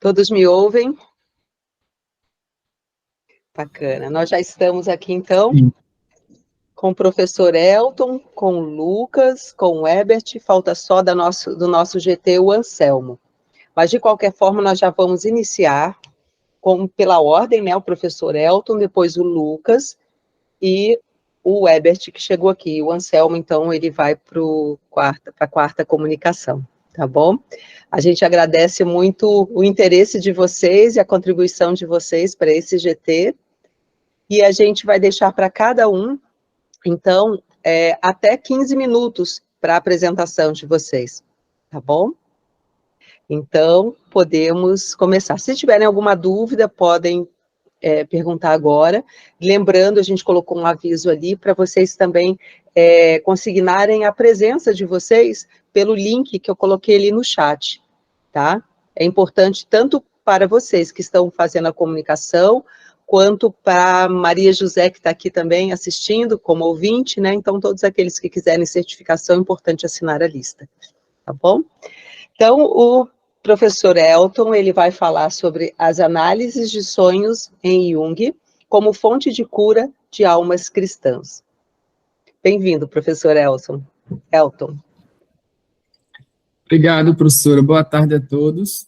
Todos me ouvem? Bacana. Nós já estamos aqui, então, com o professor Elton, com o Lucas, com o Herbert, falta só do nosso GT, o Anselmo. Mas, de qualquer forma, nós já vamos iniciar pela ordem, né? O professor Elton, depois o Lucas e o Herbert, que chegou aqui. O Anselmo, então, ele vai para a quarta comunicação, tá bom? A gente agradece muito o interesse de vocês e a contribuição de vocês para esse GT, e a gente vai deixar para cada um, então, até 15 minutos para a apresentação de vocês, tá bom? Então, podemos começar. Se tiverem alguma dúvida, podem perguntar agora. Lembrando, a gente colocou um aviso ali para vocês também consignarem a presença de vocês pelo link que eu coloquei ali no chat, tá? É importante tanto para vocês que estão fazendo a comunicação, quanto para Maria José, que está aqui também assistindo como ouvinte, né? Então, todos aqueles que quiserem certificação, é importante assinar a lista, tá bom? Então, o professor Elton, ele vai falar sobre as análises de sonhos em Jung como fonte de cura de almas cristãs. Bem-vindo, professor Elton. Obrigado, professora. Boa tarde a todos.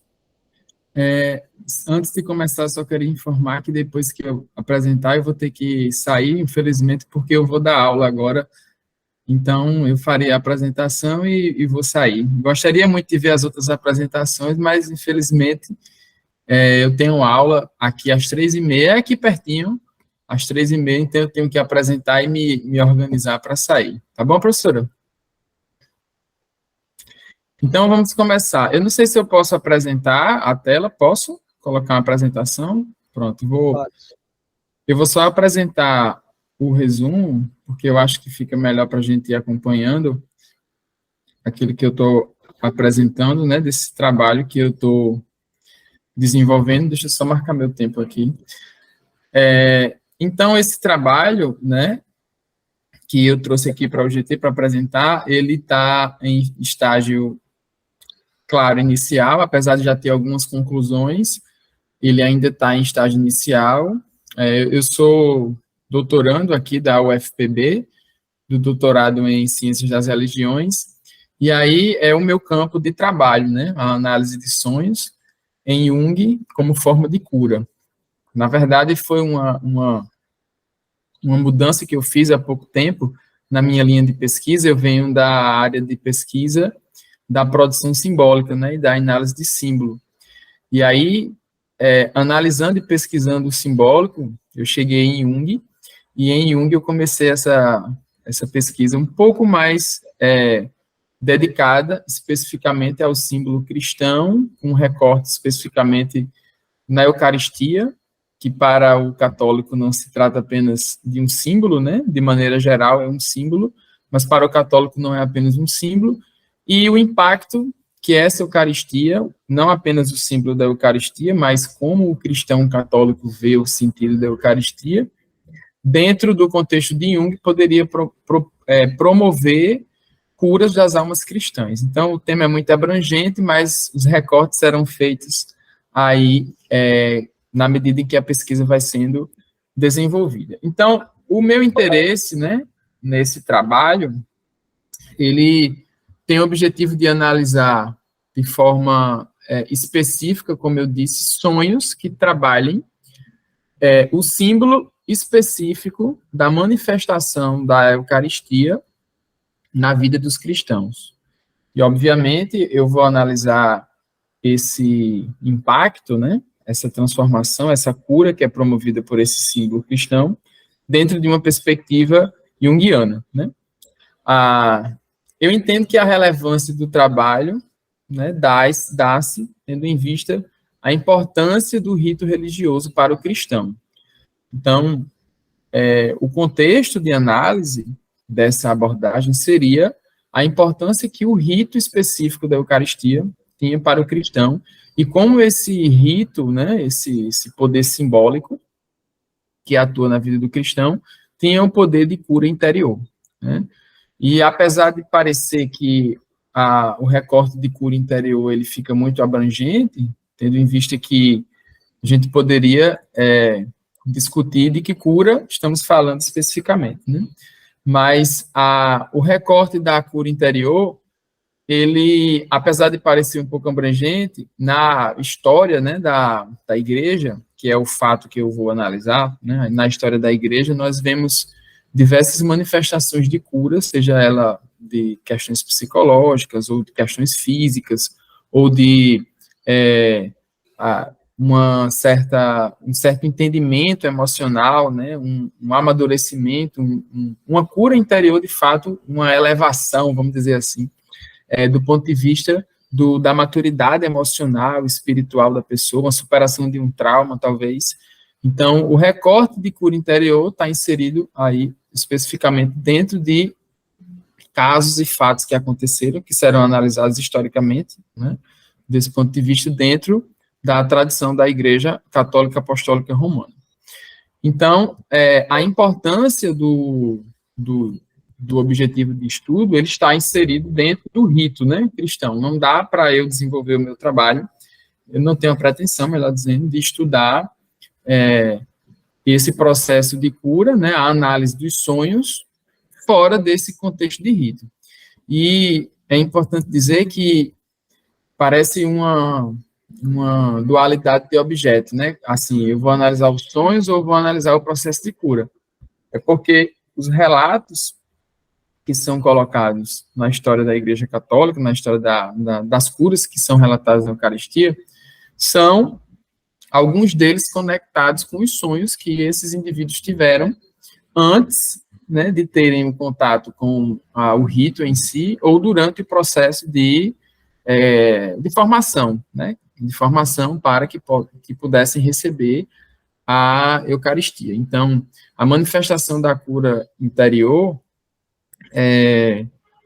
Antes de começar, só queria informar que depois que eu apresentar, eu vou ter que sair, infelizmente, porque eu vou dar aula agora. Então, eu farei a apresentação e vou sair. Gostaria muito de ver as outras apresentações, mas, infelizmente, eu tenho aula aqui às 3h30, aqui pertinho, às 3h30, então eu tenho que apresentar e me organizar para sair. Tá bom, professora? Então, vamos começar. Eu não sei se eu posso apresentar a tela. Posso colocar uma apresentação? Pronto, eu vou só apresentar o resumo, porque eu acho que fica melhor para a gente ir acompanhando aquilo que eu estou apresentando, né, desse trabalho que eu estou desenvolvendo. Deixa eu só marcar meu tempo aqui. Então, esse trabalho, né, que eu trouxe aqui para o GT para apresentar, ele está em estágio, claro, inicial, apesar de já ter algumas conclusões, ele ainda está em estágio inicial. Eu sou doutorando aqui da UFPB, do doutorado em Ciências das Religiões, e aí é o meu campo de trabalho, né, a análise de sonhos em Jung como forma de cura. Na verdade, foi uma mudança que eu fiz há pouco tempo na minha linha de pesquisa. Eu venho da área de pesquisa da produção simbólica, né, e da análise de símbolo. E aí, analisando e pesquisando o simbólico, eu cheguei em Jung, e em Jung eu comecei essa pesquisa um pouco mais dedicada especificamente ao símbolo cristão, com recorte especificamente na Eucaristia, que para o católico não se trata apenas de um símbolo, né? De maneira geral é um símbolo, mas para o católico não é apenas um símbolo, e o impacto que essa Eucaristia, não apenas o símbolo da Eucaristia, mas como o cristão católico vê o sentido da Eucaristia, dentro do contexto de Jung, poderia promover curas das almas cristãs. Então, o tema é muito abrangente, mas os recortes serão feitos aí na medida em que a pesquisa vai sendo desenvolvida. Então, o meu interesse, né, nesse trabalho, ele tem o objetivo de analisar de forma específica, como eu disse, sonhos que trabalhem o símbolo específico da manifestação da Eucaristia na vida dos cristãos. E, obviamente, eu vou analisar esse impacto, né, essa transformação, essa cura que é promovida por esse símbolo cristão, dentro de uma perspectiva junguiana, né? Eu entendo que a relevância do trabalho, né, dá-se tendo em vista a importância do rito religioso para o cristão. Então, o contexto de análise dessa abordagem seria a importância que o rito específico da Eucaristia tinha para o cristão, e como esse rito, né, esse poder simbólico que atua na vida do cristão, tinha um poder de cura interior, né? E apesar de parecer que o recorte de cura interior ele fica muito abrangente, tendo em vista que a gente poderia discutir de que cura estamos falando especificamente, né? Mas o recorte da cura interior, ele, apesar de parecer um pouco abrangente, na história, né, da igreja, que é o fato que eu vou analisar, né, na história da igreja, nós vemos diversas manifestações de cura, seja ela de questões psicológicas, ou de questões físicas, ou de um certo entendimento emocional, né, um amadurecimento, uma cura interior, de fato, uma elevação, vamos dizer assim, do ponto de vista da maturidade emocional, espiritual da pessoa, uma superação de um trauma, talvez. Então, o recorte de cura interior está inserido aí, especificamente, dentro de casos e fatos que aconteceram, que serão analisados historicamente, né, desse ponto de vista, dentro da tradição da Igreja Católica Apostólica Romana. Então, a importância do objetivo de estudo, ele está inserido dentro do rito, né, cristão. Não dá para eu desenvolver o meu trabalho, eu não tenho a pretensão, melhor dizendo, de estudar esse processo de cura, né, a análise dos sonhos, fora desse contexto de rito. E é importante dizer que parece uma dualidade de objeto, né? Assim, eu vou analisar os sonhos ou vou analisar o processo de cura. É porque os relatos que são colocados na história da Igreja Católica, na história das curas que são relatadas na Eucaristia, são alguns deles conectados com os sonhos que esses indivíduos tiveram antes, né, de terem um contato com o rito em si, ou durante o processo de formação, né, de formação para que pudessem receber a Eucaristia. Então, a manifestação da cura interior,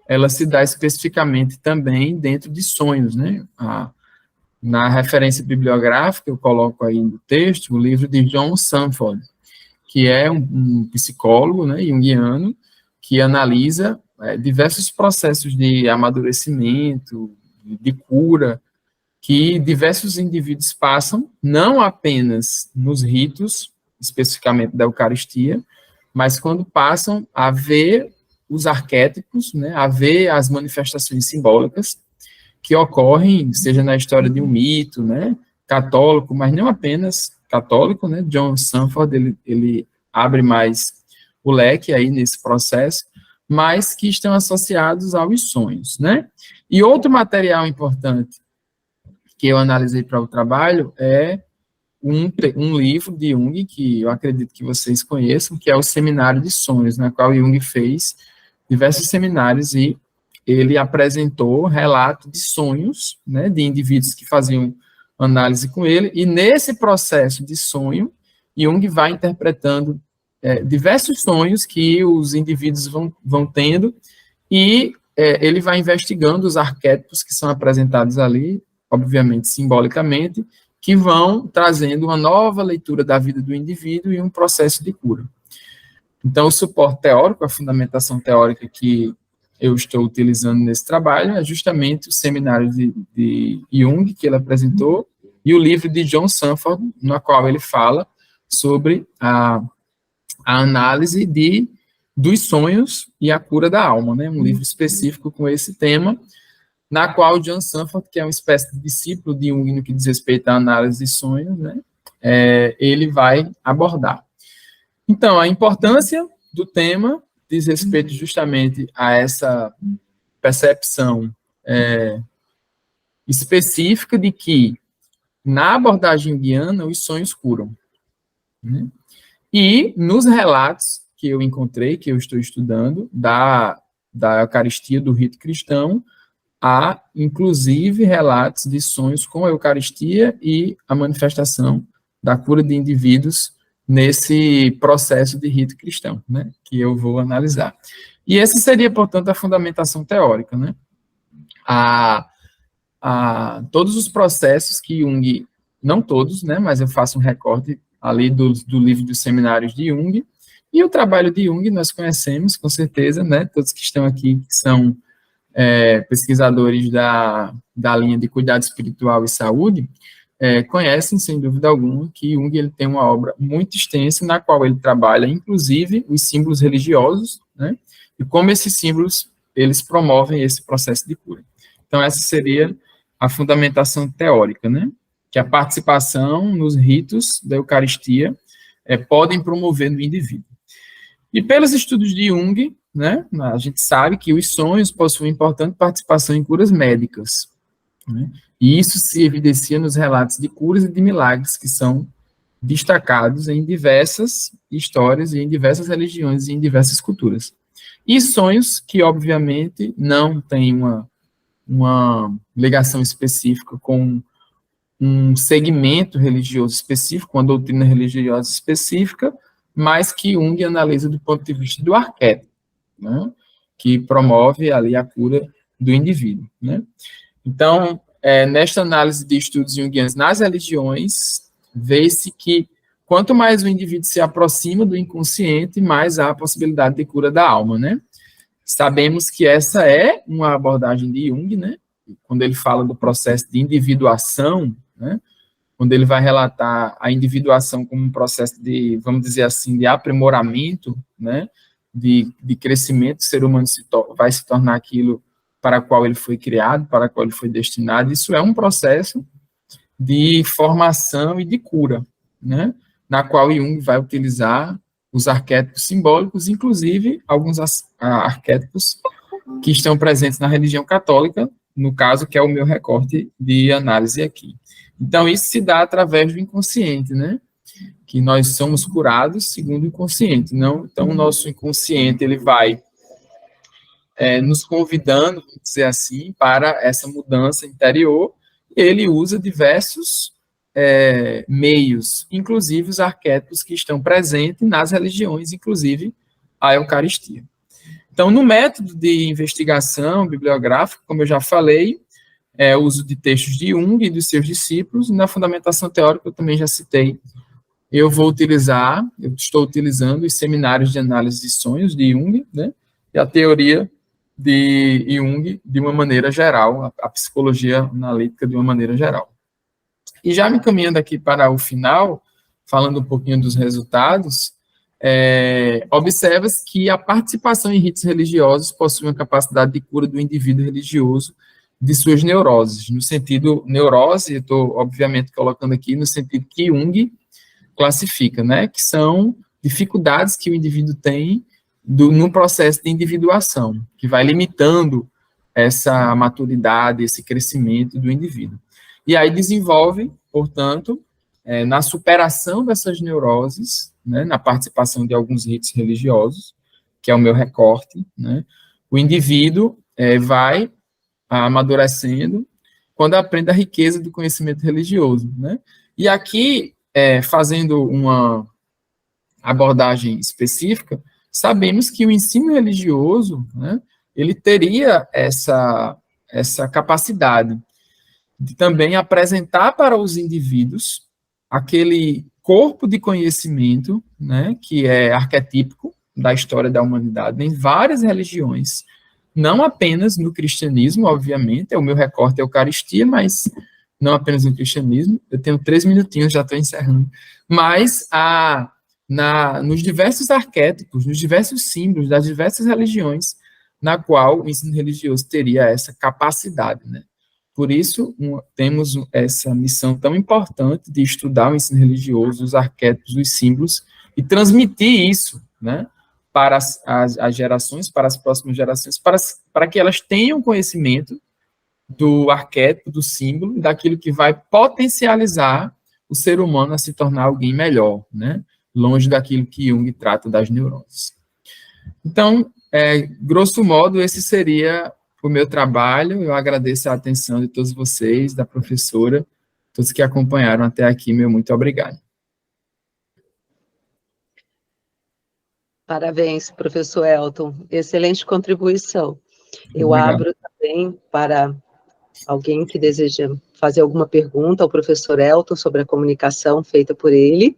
ela se dá especificamente também dentro de sonhos, né? Na referência bibliográfica, eu coloco aí no texto o livro de John Sanford, que é um psicólogo, né, junguiano, que analisa diversos processos de amadurecimento, de cura, que diversos indivíduos passam, não apenas nos ritos, especificamente da Eucaristia, mas quando passam a ver os arquétipos, né, a ver as manifestações simbólicas que ocorrem, seja na história de um mito, né, católico, mas não apenas católico, né, John Sanford, ele abre mais o leque aí nesse processo, mas que estão associados aos sonhos, né. E outro material importante que eu analisei para o trabalho é um livro de Jung, que eu acredito que vocês conheçam, que é o Seminário de Sonhos, na qual Jung fez diversos seminários e ele apresentou relato de sonhos, né, de indivíduos que faziam análise com ele, e nesse processo de sonho, Jung vai interpretando diversos sonhos que os indivíduos vão tendo, e ele vai investigando os arquétipos que são apresentados ali, obviamente simbolicamente, que vão trazendo uma nova leitura da vida do indivíduo e um processo de cura. Então, o suporte teórico, a fundamentação teórica que eu estou utilizando nesse trabalho é justamente o seminário de Jung, que ele apresentou, e o livro de John Sanford, no qual ele fala sobre a análise dos sonhos e a cura da alma, né? Um livro específico com esse tema, na qual John Sanford, que é uma espécie de discípulo de Jung no que diz respeito à análise de sonhos, né, ele vai abordar. Então, a importância do tema diz respeito justamente a essa percepção específica de que, na abordagem junguiana, os sonhos curam, né? E nos relatos que eu encontrei, que eu estou estudando, da Eucaristia, do rito cristão, há, inclusive, relatos de sonhos com a Eucaristia e a manifestação da cura de indivíduos nesse processo de rito cristão, né, que eu vou analisar. E essa seria, portanto, a fundamentação teórica, né? Todos os processos que Jung, não todos, né, mas eu faço um recorte ali do livro dos seminários de Jung, e o trabalho de Jung nós conhecemos, com certeza, né, todos que estão aqui, que são pesquisadores da linha de cuidado espiritual e saúde, conhecem, sem dúvida alguma, que Jung ele tem uma obra muito extensa, na qual ele trabalha, inclusive, os símbolos religiosos, né, e como esses símbolos, eles promovem esse processo de cura. Então, essa seria a fundamentação teórica, né, que a participação nos ritos da Eucaristia podem promover no indivíduo. E pelos estudos de Jung, né, a gente sabe que os sonhos possuem importante participação em curas médicas, né, e isso se evidencia nos relatos de curas e de milagres que são destacados em diversas histórias e em diversas religiões e em diversas culturas. E sonhos que, obviamente, não têm uma ligação específica com um segmento religioso específico, uma doutrina religiosa específica, mas que Jung analisa do ponto de vista do arquétipo, né, que promove ali a cura do indivíduo, né. Então, nesta análise de estudos junguianos nas religiões, vê-se que quanto mais o indivíduo se aproxima do inconsciente, mais há a possibilidade de cura da alma, né. Sabemos que essa é uma abordagem de Jung, né, quando ele fala do processo de individuação, né, quando ele vai relatar a individuação como um processo de, vamos dizer assim, de aprimoramento, né, de crescimento, o ser humano vai se tornar aquilo para o qual ele foi criado, para o qual ele foi destinado. Isso é um processo de formação e de cura, né, na qual Jung vai utilizar os arquétipos simbólicos, inclusive alguns arquétipos que estão presentes na religião católica, no caso, que é o meu recorte de análise aqui. Então, isso se dá através do inconsciente, né? Que nós somos curados segundo o inconsciente. Não? Então, o nosso inconsciente, ele vai nos convidando, vamos dizer assim, para essa mudança interior, e ele usa diversos meios, inclusive os arquétipos que estão presentes nas religiões, inclusive a Eucaristia. Então, no método de investigação bibliográfica, como eu já falei, o uso de textos de Jung e dos seus discípulos, e na fundamentação teórica, eu também já citei, eu estou utilizando os seminários de análise de sonhos de Jung, né, e a teoria de Jung de uma maneira geral, a psicologia analítica de uma maneira geral. E já me caminhando aqui para o final, falando um pouquinho dos resultados, observa-se que a participação em ritos religiosos possui uma capacidade de cura do indivíduo religioso de suas neuroses. No sentido, neurose, eu estou, obviamente, colocando aqui no sentido que Jung classifica, né, que são dificuldades que o indivíduo tem no processo de individuação, que vai limitando essa maturidade, esse crescimento do indivíduo. E aí desenvolve, portanto, na superação dessas neuroses, né, na participação de alguns ritos religiosos, que é o meu recorte, né, o indivíduo vai amadurecendo quando aprende a riqueza do conhecimento religioso, né. E aqui, fazendo uma abordagem específica, sabemos que o ensino religioso, né, ele teria essa capacidade de também apresentar para os indivíduos aquele corpo de conhecimento, né, que é arquetípico da história da humanidade em várias religiões, não apenas no cristianismo, obviamente, o meu recorte é a Eucaristia, mas não apenas no cristianismo, eu tenho 3 minutinhos, já estou encerrando, mas nos diversos arquétipos, nos diversos símbolos das diversas religiões, na qual o ensino religioso teria essa capacidade, né? Por isso, temos essa missão tão importante de estudar o ensino religioso, os arquétipos, os símbolos, e transmitir isso, né, para as gerações, para as próximas gerações, para que elas tenham conhecimento do arquétipo, do símbolo, daquilo que vai potencializar o ser humano a se tornar alguém melhor, né, longe daquilo que Jung trata das neuroses. Então, grosso modo, esse seria o meu trabalho. Eu agradeço a atenção de todos vocês, da professora, todos que acompanharam até aqui, meu muito obrigado. Parabéns, professor Elton, excelente contribuição. Eu abro também para alguém que deseja fazer alguma pergunta ao professor Elton sobre a comunicação feita por ele.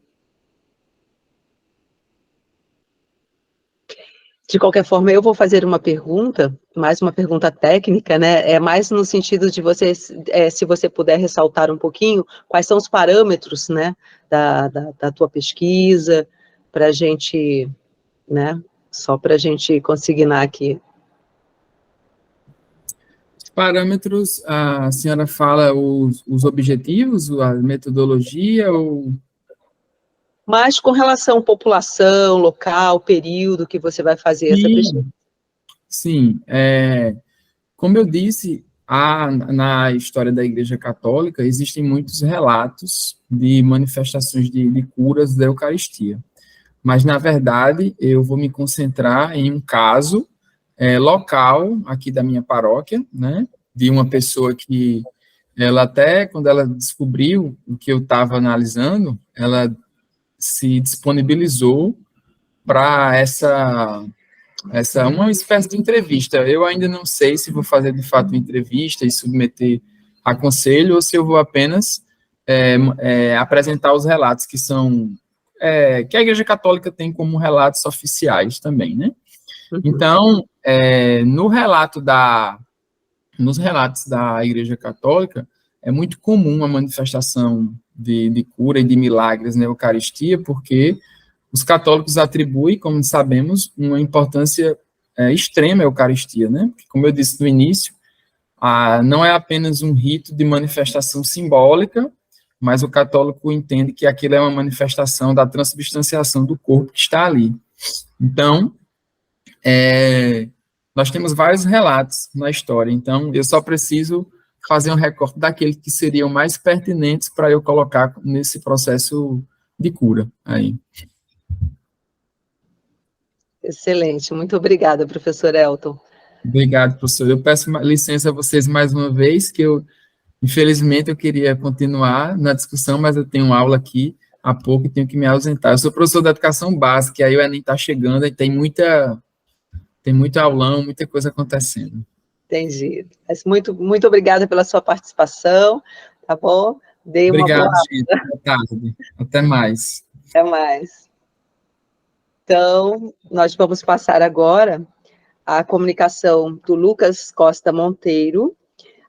De qualquer forma, eu vou fazer uma pergunta, mais uma pergunta técnica, né? É mais no sentido de você, se você puder ressaltar um pouquinho, quais são os parâmetros, né, da tua pesquisa, para a gente, né, só para a gente consignar aqui. Parâmetros, a senhora fala os objetivos, a metodologia, ou... Mas com relação à população, local, período que você vai fazer essa pesquisa. Sim, como eu disse, na história da Igreja Católica existem muitos relatos de manifestações de curas da Eucaristia. Mas, na verdade, eu vou me concentrar em um caso local aqui da minha paróquia, né, de uma pessoa que ela até, quando ela descobriu o que eu estava analisando, ela se disponibilizou para uma espécie de entrevista. Eu ainda não sei se vou fazer de fato uma entrevista e submeter a conselho ou se eu vou apenas apresentar os relatos que são que a Igreja Católica tem como relatos oficiais também, né? Então, nos relatos da Igreja Católica, é muito comum a manifestação de cura e de milagres na Eucaristia, porque os católicos atribuem, como sabemos, uma importância extrema à Eucaristia, né? Porque, como eu disse no início, não é apenas um rito de manifestação simbólica, mas o católico entende que aquilo é uma manifestação da transubstanciação do corpo que está ali. Então, nós temos vários relatos na história, então eu só preciso fazer um recorte daqueles que seriam mais pertinentes para eu colocar nesse processo de cura aí. Excelente, muito obrigada, professor Elton. Obrigado, professor. Eu peço licença a vocês mais uma vez, que infelizmente, eu queria continuar na discussão, mas eu tenho aula aqui há pouco e tenho que me ausentar. Eu sou professor da educação básica, e aí o Enem está chegando e tem muito aulão, muita coisa acontecendo. Entendi. Mas muito obrigada pela sua participação, tá bom? Dei uma boa Obrigado, aula. gente. Boa tarde. Até mais. Até mais. Então, nós vamos passar agora a comunicação do Lucas Costa Monteiro.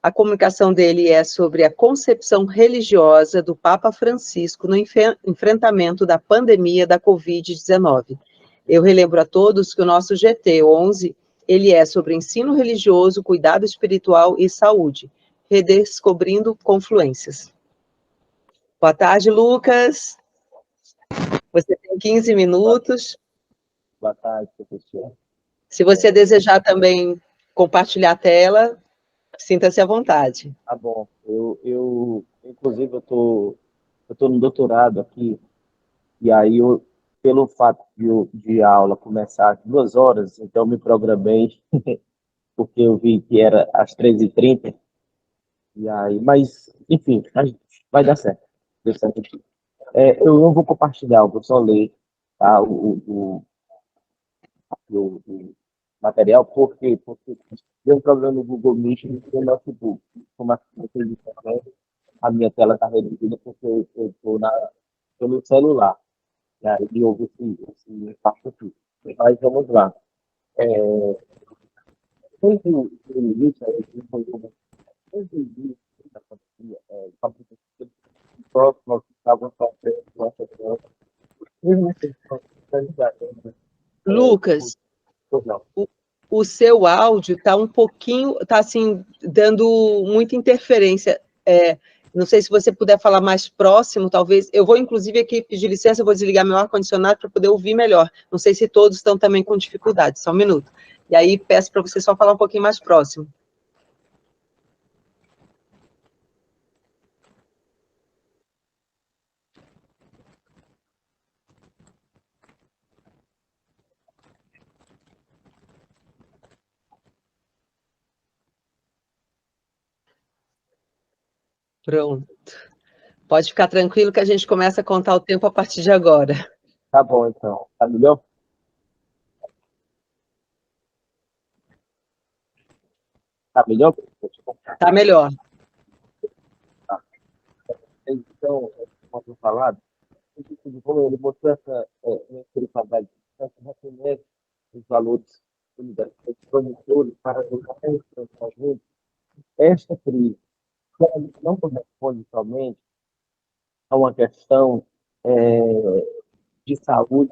A comunicação dele é sobre a concepção religiosa do Papa Francisco no enfrentamento da pandemia da Covid-19. Eu relembro a todos que o nosso GT 11, ele é sobre ensino religioso, cuidado espiritual e saúde, redescobrindo confluências. Boa tarde, Lucas. Você tem 15 minutos. Boa tarde, professor. Se você desejar também compartilhar a tela, sinta-se à vontade. Tá bom. Inclusive, eu tô no doutorado aqui, e aí pelo fato de a aula começar às 2 horas, então eu me programei, porque eu vi que era às 13h30, e aí, mas, enfim, vai dar certo. Deu certo aqui. Eu não vou compartilhar, eu vou só ler, tá, o material, porque deu um problema no Google Meet no meu notebook. Como vocês disseram, a minha tela está reduzida porque eu estou no celular. E aí houve esse impacto aqui. Mas vamos lá. Desde o início, foi como desde o início da pandemia, próximo que estavam sofrendo nossa criança, mesmo assim, Lucas, não. o seu áudio está um pouquinho, está assim, dando muita interferência. Não sei se você puder falar mais próximo, talvez. Eu vou, inclusive, aqui pedir licença, eu vou desligar meu ar-condicionado para poder ouvir melhor. Não sei se todos estão também com dificuldade, só um minuto. E aí peço para você só falar um pouquinho mais próximo. Pronto. Pode ficar tranquilo que a gente começa a contar o tempo a partir de agora. Tá bom, então. Tá melhor? Tá melhor? Tá melhor. Então, como eu falado, como ele mostrou essa capacidade, essa reconhece os valores promotores para ajudar a gente. Esta crise não corresponde somente a uma questão de saúde,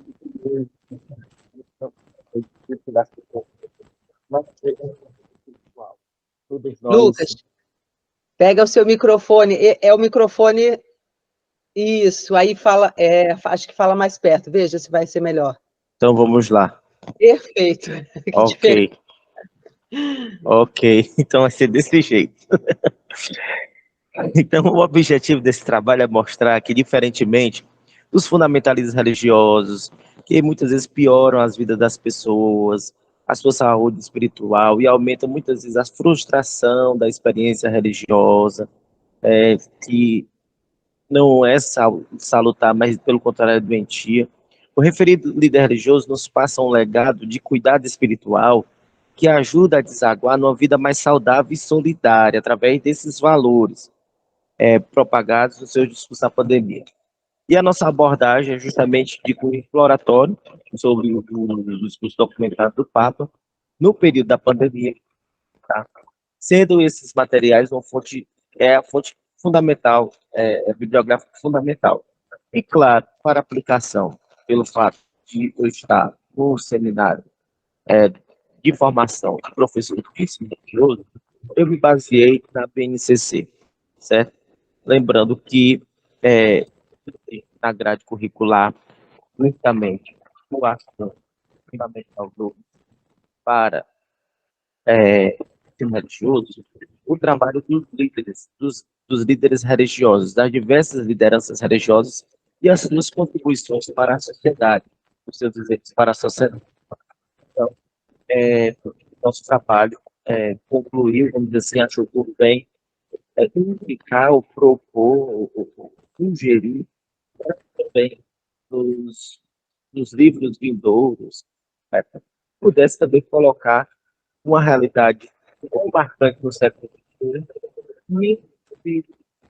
mas espiritual. Todos Lucas, nós. pega o seu microfone, é o microfone, isso, aí fala, acho que fala mais perto, veja se vai ser melhor. Então vamos lá. Perfeito. Que diferença. Ok, então vai ser desse jeito. Então, o objetivo desse trabalho é mostrar que, diferentemente dos fundamentalismos religiosos, que muitas vezes pioram as vidas das pessoas, a sua saúde espiritual e aumentam muitas vezes a frustração da experiência religiosa, que não é salutar, mas pelo contrário é doentia. O referido líder religioso nos passa um legado de cuidado espiritual que ajuda a desaguar numa vida mais saudável e solidária através desses valores propagados no seu discurso da pandemia. E a nossa abordagem é justamente de cunho exploratório sobre o discurso documentado do Papa no período da pandemia, tá? Sendo esses materiais a fonte fundamental, bibliográfica fundamental. E, claro, para aplicação, pelo fato de eu estar no seminário de formação de professor de ensino religioso, eu me baseei na BNCC, certo? Lembrando que na grade curricular, unicamente, o ação fundamental para ensino religioso, o trabalho dos líderes, dos líderes religiosos, das diversas lideranças religiosas e as suas contribuições para a sociedade, os seus exemplos para a sociedade. Então, nosso trabalho concluiu, vamos dizer assim, achou por bem indicar, ou propor, ou sugerir também nos livros vindouros, pudesse também colocar uma realidade tão marcante no século XXI, e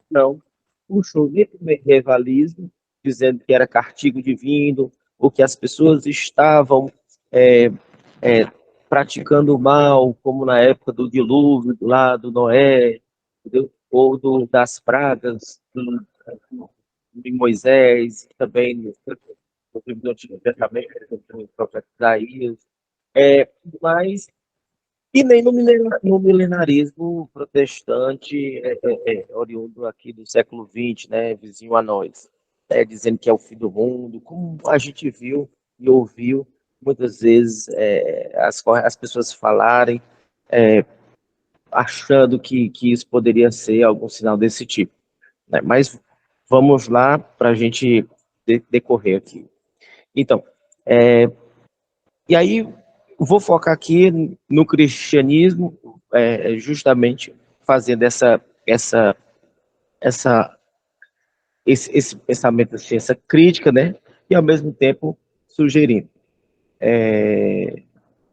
não puxou nem para o medievalismo, dizendo que era castigo divino, ou que as pessoas estavam praticando o mal, como na época do dilúvio, lá do Noé, entendeu? Ou das pragas de Moisés, também no livro do Antigo Testamento, no profeta Isaías, mas e nem no milenarismo protestante oriundo aqui do século XX, né, vizinho a nós, dizendo que é o fim do mundo, como a gente viu e ouviu muitas vezes as pessoas falarem, achando que isso poderia ser algum sinal desse tipo, né? Mas vamos lá para a gente decorrer aqui. Então, e aí vou focar aqui no cristianismo, justamente fazendo esse pensamento, assim, essa crítica, né? E ao mesmo tempo sugerindo.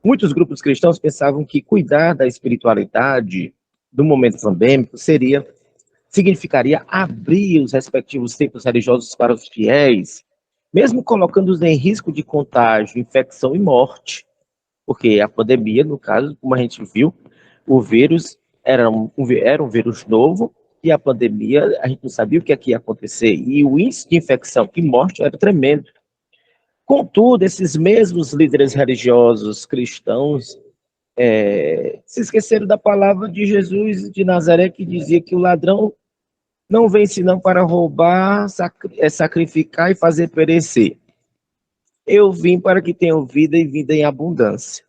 Muitos grupos cristãos pensavam que cuidar da espiritualidade do momento pandêmico significaria abrir os respectivos templos religiosos para os fiéis, mesmo colocando-os em risco de contágio, infecção e morte. Porque a pandemia, no caso, como a gente viu, o vírus era um vírus novo, e a pandemia, a gente não sabia o que ia acontecer, e o índice de infecção e morte era tremendo. Contudo, esses mesmos líderes religiosos cristãos se esqueceram da palavra de Jesus de Nazaré, que dizia que o ladrão não vem senão para roubar, sacrificar e fazer perecer. Eu vim para que tenham vida e vida em abundância.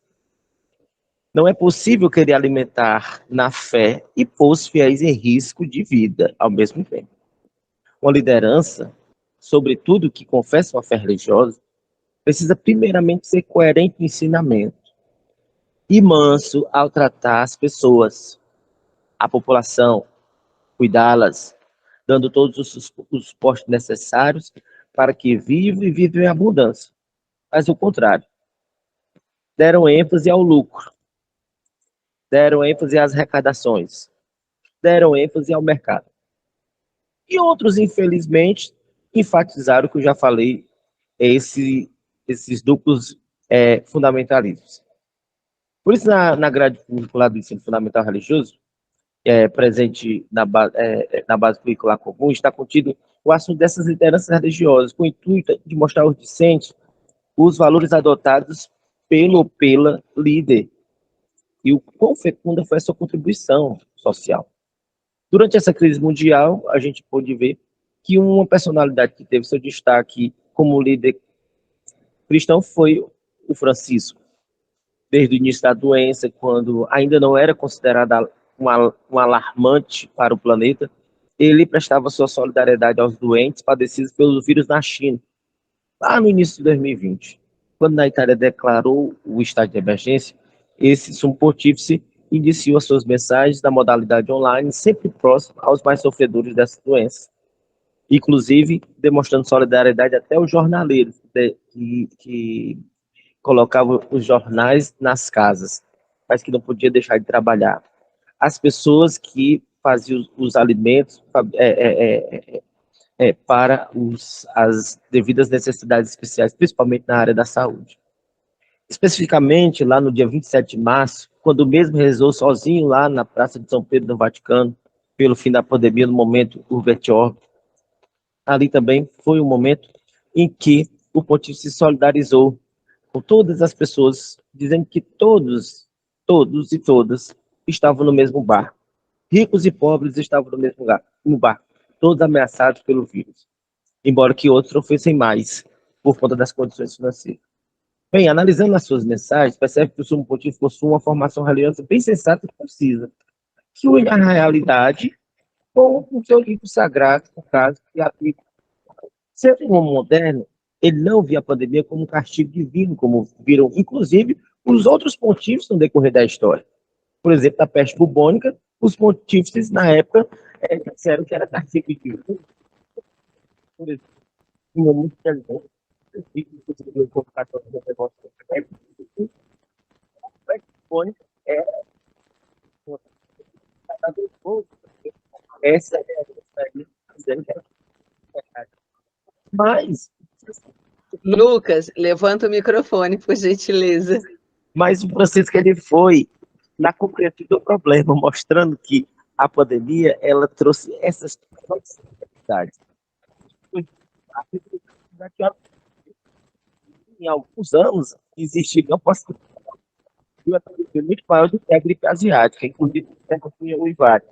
Não é possível querer alimentar na fé e pôr os fiéis em risco de vida ao mesmo tempo. Uma liderança, sobretudo que confessa uma fé religiosa, precisa primeiramente ser coerente no ensinamento e manso ao tratar as pessoas, a população, cuidá-las, dando todos os suportes necessários para que vivam e vivam em abundância. Mas o contrário, deram ênfase ao lucro, deram ênfase às arrecadações, deram ênfase ao mercado. E outros, infelizmente, enfatizaram o que eu já falei, esses duplos fundamentalismos. Por isso, na grade curricular do ensino fundamental religioso, presente na base curricular comum, está contido o assunto dessas lideranças religiosas, com o intuito de mostrar aos discentes os valores adotados pelo ou pela líder e o quão fecunda foi a sua contribuição social. Durante essa crise mundial, a gente pôde ver que uma personalidade que teve seu destaque como líder cristão foi o Francisco. Desde o início da doença, quando ainda não era considerada um alarmante para o planeta, ele prestava sua solidariedade aos doentes padecidos pelo vírus na China, lá no início de 2020. Quando na Itália declarou o estado de emergência, esse sumo pontífice iniciou as suas mensagens na modalidade online, sempre próximo aos mais sofredores dessa doença, inclusive demonstrando solidariedade até aos jornaleiros que colocavam os jornais nas casas, mas que não podia deixar de trabalhar. As pessoas que faziam os alimentos para as devidas necessidades especiais, principalmente na área da saúde. Especificamente, lá no dia 27 de março, quando o mesmo rezou sozinho lá na Praça de São Pedro do Vaticano, pelo fim da pandemia, no momento Urbi Orbi, ali também foi um momento em que o pontífice se solidarizou com todas as pessoas, dizendo que todos e todas estavam no mesmo barco. Ricos e pobres estavam no mesmo lugar, no barco, todos ameaçados pelo vírus, embora que outros sofressem mais por conta das condições financeiras. Bem, analisando as suas mensagens, percebe que o Sumo Pontífice possui uma formação religiosa bem sensata e concisa, que une a realidade com o seu livro sagrado, no caso, que aplica. Sendo um homem moderno, ele não via a pandemia como um castigo divino, como viram, inclusive, os outros pontífices no decorrer da história. Por exemplo, da peste bubônica, os pontífices, na época, disseram que era castigo divino. Por exemplo, uma muito inteligente, a peste bubônica era essa é a dizendo que era verdade. Mas Lucas, levanta o microfone, por gentileza. Mas o Francisco ele foi na compreensão do problema, mostrando que a pandemia ela trouxe essas possibilidades. Em alguns anos existiria uma possibilidade muito maior do que a gripe asiática, inclusive o IVAD,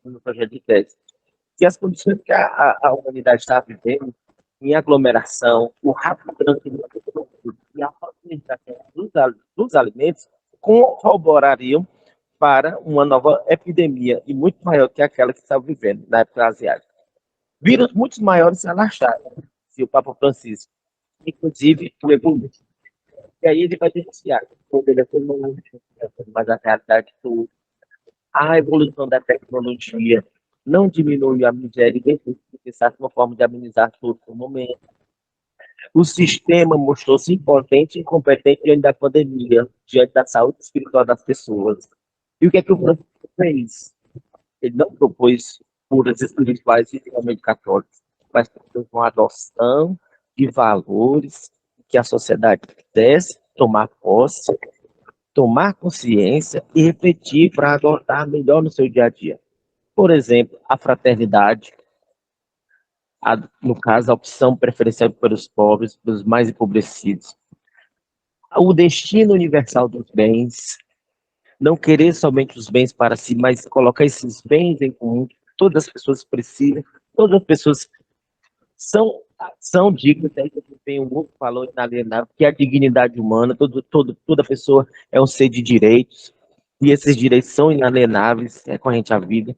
no projeto de tese. E as condições que a humanidade está vivendo, em aglomeração, o rápido trânsito e a facilitação dos alimentos corroborariam para uma nova epidemia, e muito maior que aquela que estava vivendo na época asiática. Vírus muito maiores se alastraram, se o Papa Francisco, inclusive o Ebola. E aí ele vai denunciar, mas a realidade toda, a evolução da tecnologia não diminui a miséria e pensar uma forma de amenizar todo o momento. O sistema mostrou-se impotente e incompetente diante da pandemia, diante da saúde espiritual das pessoas. E o que é que o Francisco fez? Ele não propôs curas espirituais realmente católicas, mas propôs uma adoção de valores que a sociedade pudesse tomar posse, tomar consciência e refletir para adotar melhor no seu dia a dia. Por exemplo, a fraternidade, no caso, a opção preferencial pelos pobres, pelos mais empobrecidos. O destino universal dos bens, não querer somente os bens para si, mas colocar esses bens em comum, todas as pessoas precisam, todas as pessoas são dignas, tem um outro valor inalienável, que é a dignidade humana, toda pessoa é um ser de direitos, e esses direitos são inalienáveis, é corrente à vida.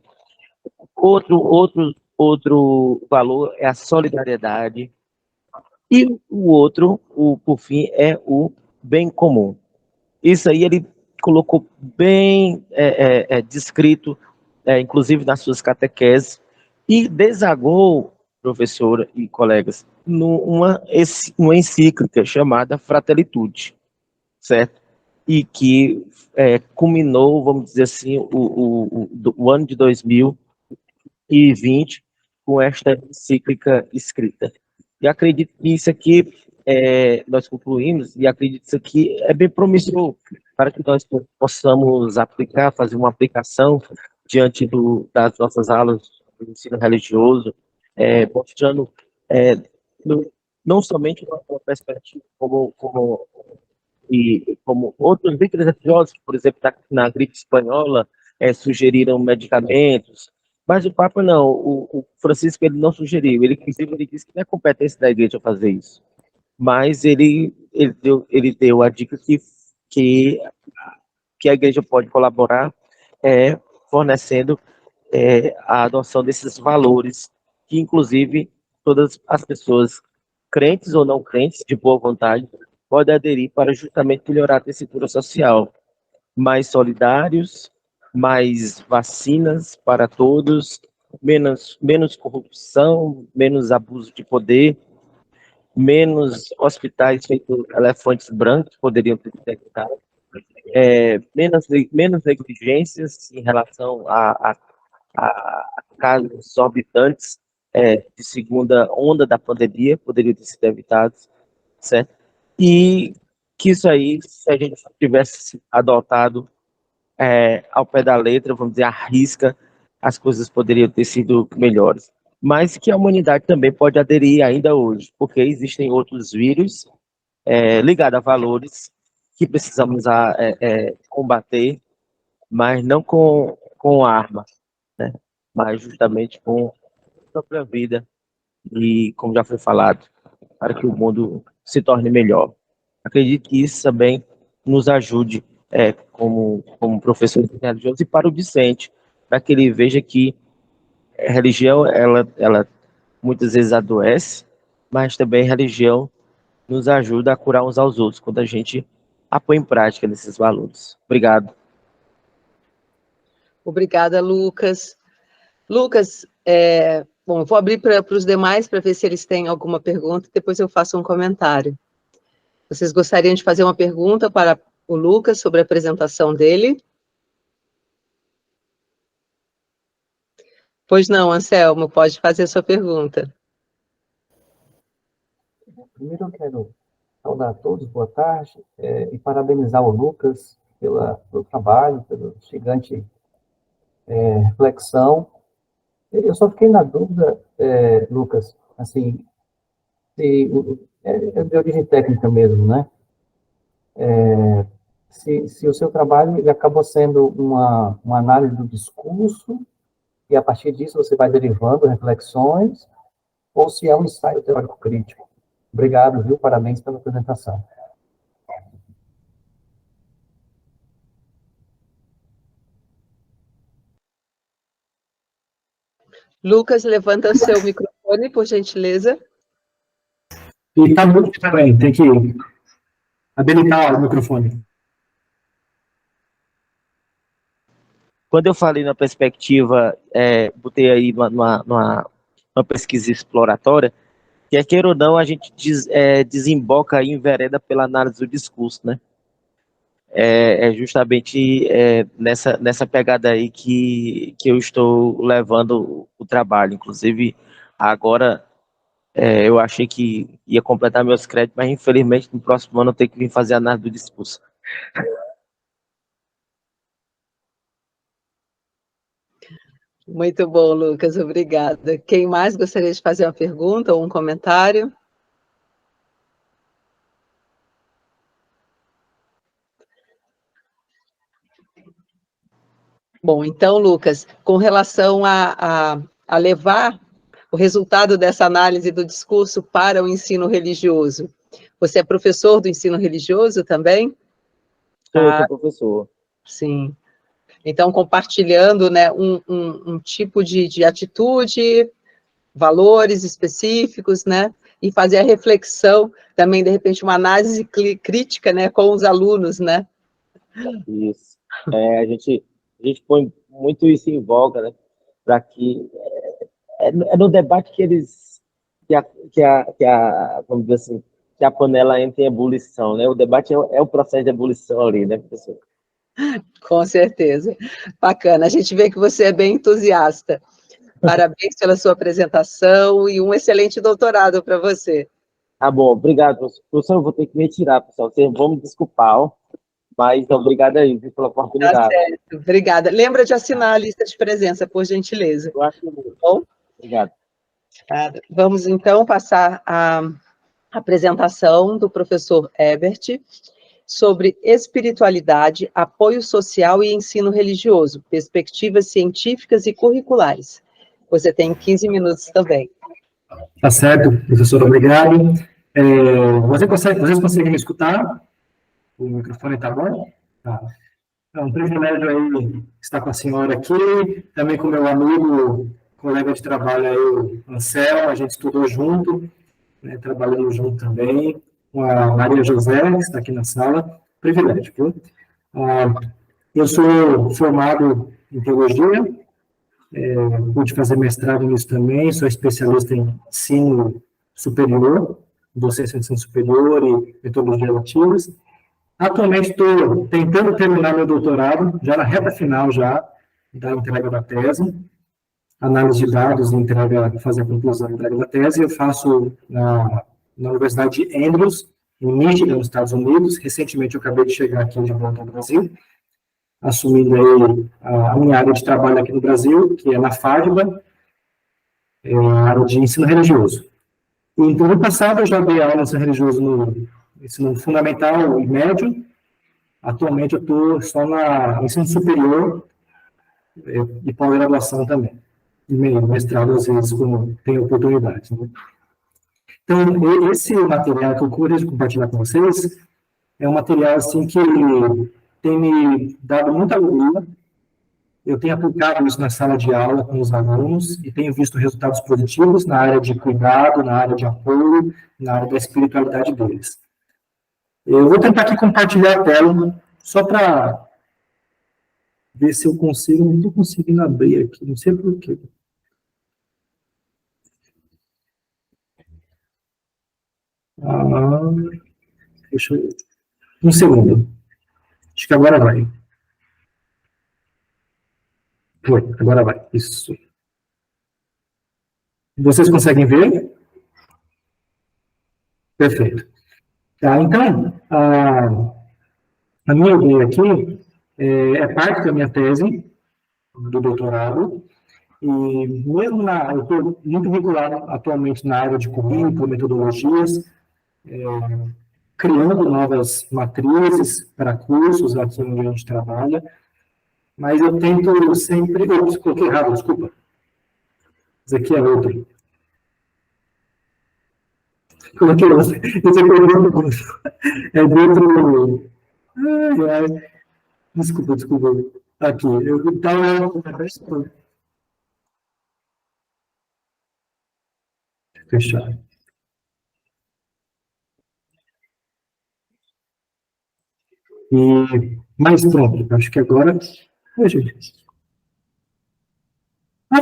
Outro valor é a solidariedade. E o outro, por fim, é o bem comum. Isso aí ele colocou bem descrito, inclusive nas suas catequeses, e desagou, professora e colegas, numa encíclica chamada Fratelitude, certo? E que culminou, vamos dizer assim, o ano de 2020 com esta encíclica escrita. E acredito que isso aqui nós concluímos, e acredito que isso aqui é bem promissor para que nós possamos aplicar, fazer uma aplicação diante das nossas aulas do ensino religioso, mostrando não somente uma perspectiva como outros líderes religiosos, por exemplo, na gripe espanhola, sugeriram medicamentos, mas o Papa não, o Francisco ele não sugeriu, ele disse que não é competência da igreja fazer isso, mas ele deu a dica que, que a igreja pode colaborar fornecendo a adoção desses valores, que inclusive todas as pessoas, crentes ou não crentes, de boa vontade, podem aderir para justamente melhorar a tessitura social. Mais solidários, mais vacinas para todos, menos corrupção, menos abuso de poder, menos hospitais feitos elefantes brancos poderiam ter detectado, menos negligências em relação a casos exorbitantes de segunda onda da pandemia, poderiam ter sido evitados, certo? E que isso aí, se a gente tivesse adotado ao pé da letra, vamos dizer, à risca, as coisas poderiam ter sido melhores. Mas que a humanidade também pode aderir ainda hoje, porque existem outros vírus ligados a valores que precisamos combater, mas não com arma, né? Mas justamente com a própria vida e, como já foi falado, para que o mundo se torne melhor. Acredito que isso também nos ajude como professores religiosos e para o discente, para que ele veja que a religião, ela muitas vezes adoece, mas também a religião nos ajuda a curar uns aos outros, quando a gente a põe em prática nesses valores. Obrigado. Obrigada, Lucas. Lucas, bom, eu vou abrir para os demais para ver se eles têm alguma pergunta, depois eu faço um comentário. Vocês gostariam de fazer uma pergunta para o Lucas sobre a apresentação dele? Pois não, Anselmo, pode fazer a sua pergunta. Primeiro eu quero saudar a todos, boa tarde, e parabenizar o Lucas pelo trabalho, pela gigante reflexão. Eu só fiquei na dúvida, Lucas, assim, é de origem técnica mesmo, né? Se o seu trabalho ele acabou sendo uma análise do discurso, e a partir disso você vai derivando reflexões, ou se é um ensaio teórico crítico. Obrigado, viu? Parabéns pela apresentação. Lucas, levanta o seu microfone, por gentileza. E está muito também, tem que habilitar o microfone. Quando eu falei na perspectiva, botei aí numa pesquisa exploratória, quer queira ou não, a gente desemboca aí em vereda pela análise do discurso, né? Justamente nessa pegada aí que eu estou levando o trabalho. Inclusive, agora eu achei que ia completar meus créditos, mas infelizmente no próximo ano eu tenho que vir fazer a análise do discurso. Muito bom, Lucas, obrigada. Quem mais gostaria de fazer uma pergunta ou um comentário? Bom, então, Lucas, com relação a levar o resultado dessa análise do discurso para o ensino religioso, você é professor do ensino religioso também? Sou professor. Sim. Então, compartilhando, né, um tipo de atitude, valores específicos, né, e fazer a reflexão, também, de repente, uma análise crítica, né, com os alunos, né? Isso. A gente põe muito isso em voga, né, para que no debate vamos dizer assim, que a panela entra em ebulição, né? O debate é o processo de ebulição ali, né, professor? Com certeza. Bacana. A gente vê que você é bem entusiasta. Parabéns pela sua apresentação e um excelente doutorado para você. Ah, bom, obrigado, professor. Professor, eu vou ter que me retirar, pessoal. Vocês vão me desculpar, ó, mas obrigado aí viu, pela Tá oportunidade. certo. Obrigada. Lembra de assinar a lista de presença, por gentileza. Eu acho que Bom, obrigado. vamos então passar a apresentação do professor Herbert sobre espiritualidade, apoio social e ensino religioso, perspectivas científicas e curriculares. Você tem 15 minutos também. Tá certo, professor, obrigado. Vocês conseguem me escutar? O microfone está bom? Tá. É um privilégio aí estar com a senhora aqui, também com meu amigo, colega de trabalho aí, o Anselmo, a gente estudou junto, né, trabalhando junto também, com a Maria José, que está aqui na sala, privilégio, viu? Eu sou formado em teologia, pude fazer mestrado nisso também, sou especialista em ensino superior, docência de ensino superior e metodologias ativas. Atualmente estou tentando terminar meu doutorado, já na reta final já da entrega da tese, análise de dados, fazer a conclusão da entrega da tese. Eu faço na Universidade de Andrews, em Michigan, nos Estados Unidos. Recentemente eu acabei de chegar aqui de volta ao Brasil, assumindo aí a minha área de trabalho aqui no Brasil, que é na FADBA, a área de ensino religioso. E, então, no passado eu já dei aula de ensino religioso no ensino fundamental e médio. Atualmente eu estou só no ensino superior e pós-graduação também. E mestrado, às vezes, quando tem oportunidade. Né? Então, esse material que eu queria compartilhar com vocês é um material assim, que tem me dado muita alegria. Eu tenho aplicado isso na sala de aula com os alunos e tenho visto resultados positivos na área de cuidado, na área de apoio, na área da espiritualidade deles. Eu vou tentar aqui compartilhar a tela, só para ver se eu consigo. Não estou conseguindo abrir aqui, não sei porquê. Deixa eu... Um segundo. Acho que agora vai. Foi, agora vai. Isso. Vocês conseguem ver? Perfeito. Tá, então, a minha ideia aqui é parte da minha tese do doutorado, e mesmo eu estou muito vinculado atualmente na área de currículo, metodologias, criando novas matrizes para cursos aqui onde a gente trabalha, mas eu tento sempre... Ops, coloquei errado, desculpa. Esse aqui é outro. Coloquei outro. Esse aqui é outro. É de outro... Ai. Desculpa. Aqui. Eu estava... Fechar. Mas pronto, acho que agora... gente.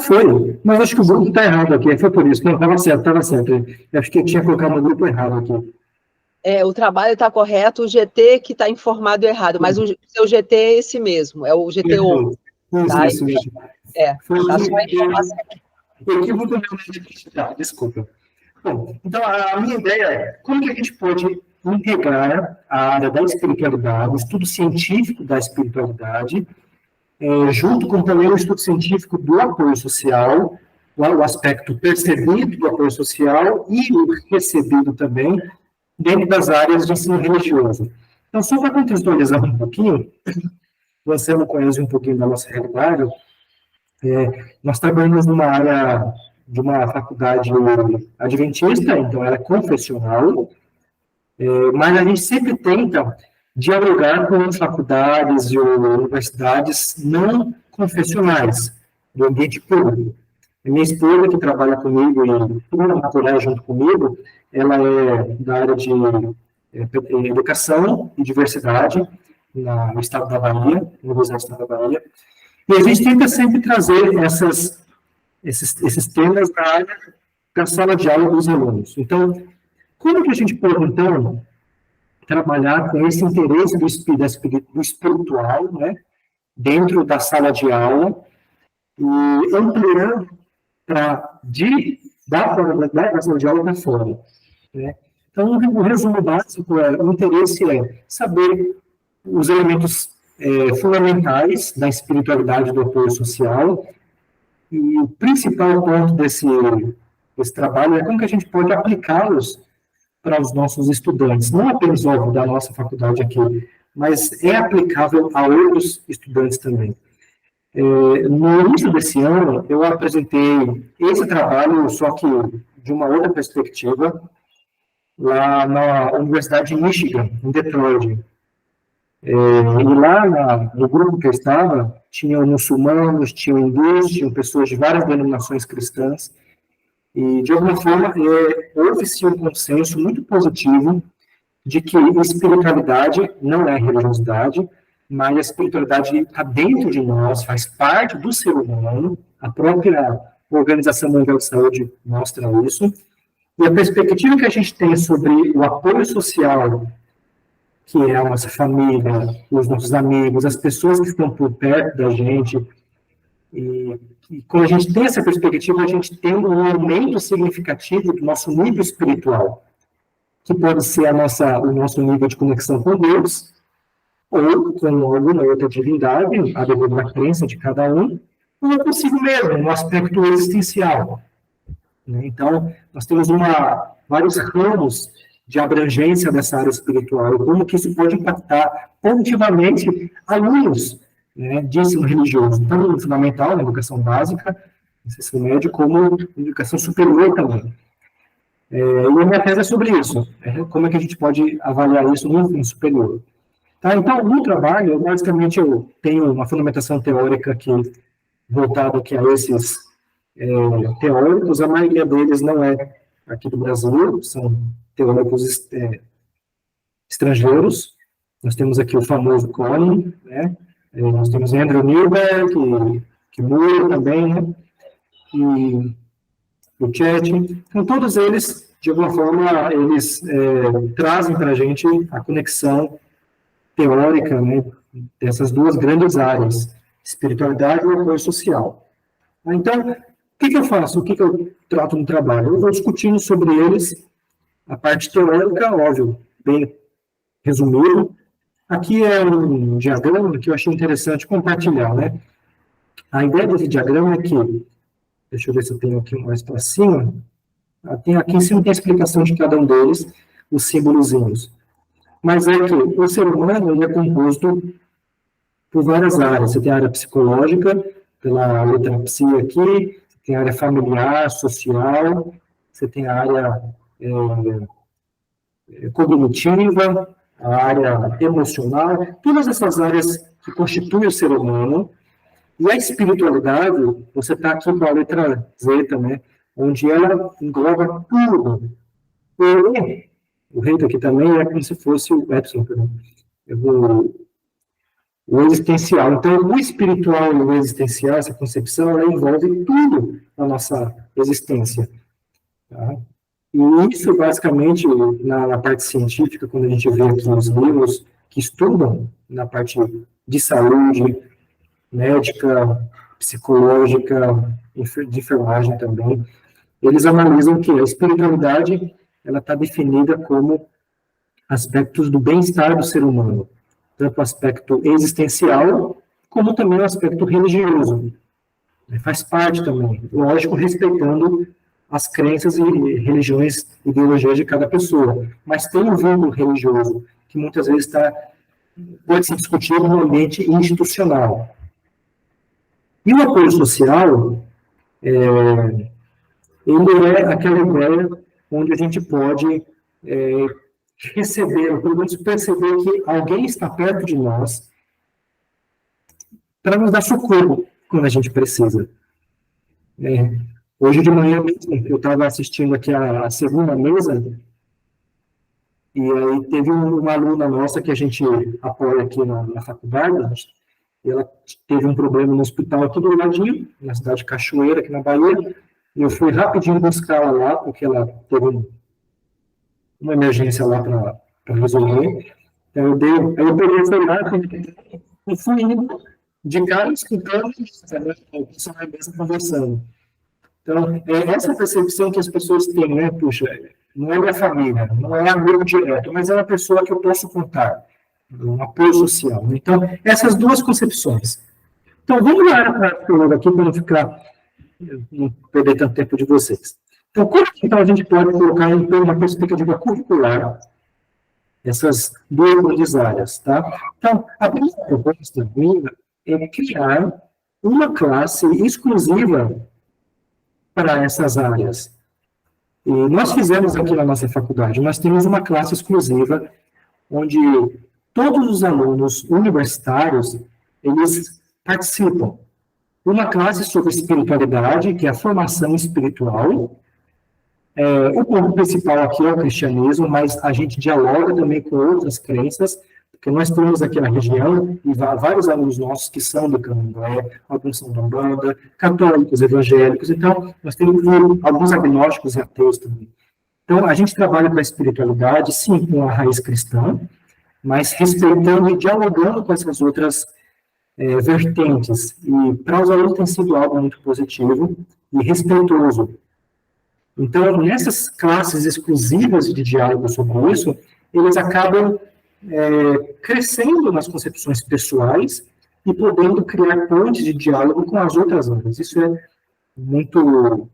Foi. Mas acho que o grupo está errado aqui. Foi por isso. Não, estava certo. Eu acho que eu tinha colocado no grupo errado aqui. O trabalho está correto, o GT que está informado errado, mas o seu GT é esse mesmo, é o GT 11. Tá? Isso mesmo. Foi tá só a informação. Desculpa. Bom, então, a minha ideia é como que a gente pode integrar a área da espiritualidade, o estudo científico da espiritualidade, junto com também o estudo científico do apoio social, o aspecto percebido do apoio social e o recebido também, dentro das áreas de ensino religioso. Então, só para contextualizar um pouquinho, o Anselmo conhece um pouquinho da nossa realidade, nós trabalhamos numa área de uma faculdade adventista, então ela é confessional, mas a gente sempre tenta dialogar com faculdades e universidades não confessionais, do ambiente público. A minha esposa, que trabalha comigo e turma natural junto comigo, ela é da área de educação e diversidade no estado da Bahia, no Universidade do Estado da Bahia. E a gente tenta sempre trazer esses temas da área da sala de aula dos alunos. Então, como que a gente pode, então, trabalhar com esse interesse do espiritual, né, dentro da sala de aula, e ampliando da sala de aula para fora, né? Então, o resumo básico o interesse é saber os elementos fundamentais da espiritualidade do apoio social, e o principal ponto desse trabalho é como que a gente pode aplicá-los para os nossos estudantes, não apenas, óbvio, da nossa faculdade aqui, mas é aplicável a outros estudantes também. No início desse ano, eu apresentei esse trabalho, só que de uma outra perspectiva, lá na Universidade de Michigan, em Detroit. E lá no grupo que eu estava, tinham muçulmanos, tinham hindus, tinham pessoas de várias denominações cristãs, e de alguma forma houve-se um consenso muito positivo de que a espiritualidade não é religiosidade, mas a espiritualidade está dentro de nós, faz parte do ser humano, a própria Organização Mundial de Saúde mostra isso, e a perspectiva que a gente tem sobre o apoio social, que é a nossa família, os nossos amigos, as pessoas que estão por perto da gente, e quando a gente tem essa perspectiva, a gente tem um aumento significativo do nosso nível espiritual, que pode ser o nosso nível de conexão com Deus, ou com alguma outra divindade, a depender da crença de cada um, ou consigo mesmo, no aspecto existencial. Então, nós temos vários ramos de abrangência dessa área espiritual, e como que isso pode impactar positivamente alunos, de ensino religioso, tanto no fundamental, na educação básica, no ensino médio, como na educação superior também. E a minha tese é sobre isso, como é que a gente pode avaliar isso no ensino superior. Tá? Então, no trabalho, basicamente, eu tenho uma fundamentação teórica voltada aqui a esses teóricos, a maioria deles não é aqui do Brasil, são teólogos estrangeiros. Nós temos aqui o famoso Conning, nós temos Andrew Newberg, que Moore também, e o Chet. Então, todos eles, de alguma forma, eles trazem para a gente a conexão teórica, dessas duas grandes áreas, espiritualidade e apoio social. Então, o que eu faço? O que eu trato no trabalho? Eu vou discutindo sobre eles, a parte teórica, óbvio, bem resumido. Aqui é um diagrama que eu achei interessante compartilhar, A ideia desse diagrama é que, deixa eu ver se eu tenho aqui mais para cima, aqui em cima tem a explicação de cada um deles, os símbolozinhos. Mas é que o ser humano ele é composto por várias áreas. Você tem a área psicológica, pela letra psi aqui, você tem a área familiar, social, você tem a área cognitiva, a área emocional, todas essas áreas que constituem o ser humano. E a espiritualidade, você está aqui com a letra Z, onde ela engloba tudo. O rei aqui também é como se fosse o Epsilon, o existencial. Então, o espiritual e o existencial, essa concepção, ela envolve tudo na nossa existência. Tá? E isso, basicamente, na parte científica, quando a gente vê aqui os livros que estudam na parte de saúde, médica, psicológica, de enfermagem também, eles analisam que a espiritualidade ela está definida como aspectos do bem-estar do ser humano, tanto o aspecto existencial, como também o aspecto religioso. Faz parte também, lógico, respeitando as crenças e religiões, ideologias de cada pessoa, mas tem um vínculo religioso, que muitas vezes pode ser discutido no ambiente institucional. E o apoio social, ele é aquela ideia onde a gente pode receber, ou pelo menos perceber que alguém está perto de nós para nos dar socorro quando a gente precisa. Hoje de manhã mesmo, eu estava assistindo aqui a segunda mesa, e aí teve uma aluna nossa que a gente apoia aqui na faculdade, e ela teve um problema no hospital aqui do ladinho, na cidade de Cachoeira, aqui na Bahia, e eu fui rapidinho buscar ela lá, porque ela teve uma emergência lá para resolver. Então, eu peguei o celular e fui indo de cara escutando o pessoal na mesa conversando. Então, essa percepção que as pessoas têm, puxa, não é minha família, não é amigo direto, mas é uma pessoa que eu posso contar, um apoio social. Então, essas duas concepções. Então, vamos lá para aqui, para não perder tanto tempo de vocês. Então, como então, a gente pode colocar em uma perspectiva curricular essas duas grandes áreas, tá? Então, a primeira proposta minha é criar uma classe exclusiva para essas áreas. E nós fizemos aqui na nossa faculdade, nós temos uma classe exclusiva onde todos os alunos universitários, eles participam. Uma classe sobre espiritualidade, que é a formação espiritual. O ponto principal aqui é o cristianismo, mas a gente dialoga também com outras crenças, porque nós temos aqui na região e vários alunos nossos que são do Candomblé, alguns são da Umbanda, católicos, evangélicos, então nós temos alguns agnósticos e ateus também. Então, a gente trabalha com a espiritualidade, sim, com a raiz cristã, mas respeitando e dialogando com essas outras vertentes. E para os alunos tem sido algo muito positivo e respeitoso. Então, nessas classes exclusivas de diálogo sobre isso, eles acabam crescendo nas concepções pessoais e podendo criar pontes de diálogo com as outras áreas. Isso é muito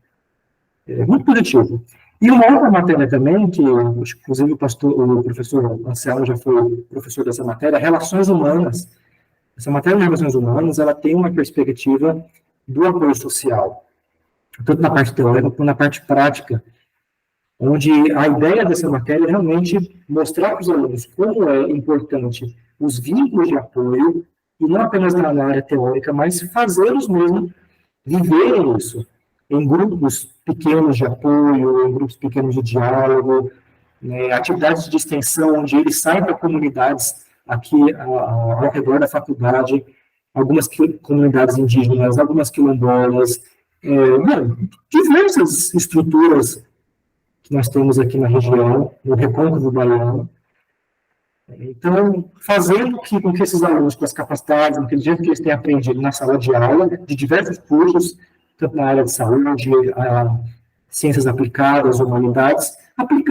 positivo. E uma outra matéria também, que inclusive o professor Anselmo já foi professor dessa matéria, Relações Humanas. Essa matéria de Relações Humanas, ela tem uma perspectiva do apoio social, tanto na parte teórica quanto na parte prática, onde a ideia dessa matéria é realmente mostrar para os alunos como é importante os vínculos de apoio, e não apenas na área teórica, mas fazê-los mesmo viverem isso, em grupos pequenos de apoio, em grupos pequenos de diálogo, atividades de extensão, onde eles saem para comunidades aqui ao redor da faculdade, algumas comunidades indígenas, algumas quilombolas, diversas estruturas que nós temos aqui na região, no Recôncavo Baiano. Então, fazendo com que esses alunos, com as capacidades, com aquele jeito que eles têm aprendido na sala de aula, de diversos cursos, tanto na área de saúde, ciências aplicadas, humanidades,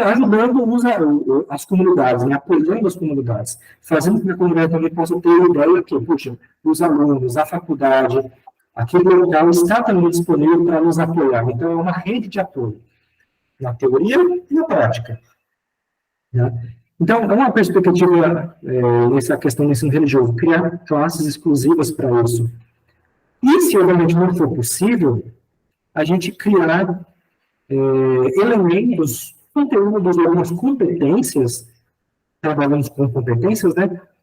ajudando as comunidades, apoiando as comunidades, fazendo com que a comunidade também possa ter a ideia que, puxa, os alunos, a faculdade, aquele local está também disponível para nos apoiar. Então, é uma rede de apoio, na teoria e na prática. Então, é uma perspectiva, nessa questão do ensino religioso, criar classes exclusivas para isso. E, se obviamente não for possível, a gente criar elementos, conteúdos, algumas competências, trabalhamos com competências,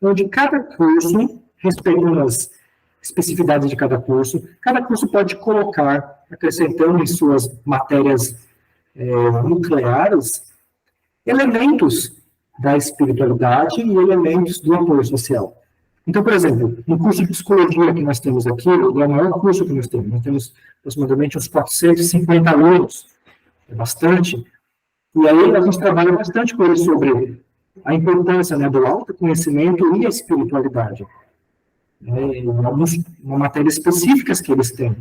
onde cada curso, respeitando as especificidades de cada curso pode colocar, acrescentando em suas matérias nucleares, elementos da espiritualidade e elementos do apoio social. Então, por exemplo, no curso de psicologia que nós temos aqui, é o maior curso que nós temos aproximadamente uns 450 alunos, é bastante, e aí a gente trabalha bastante com eles sobre a importância do autoconhecimento e a espiritualidade. Algumas matérias específicas que eles têm.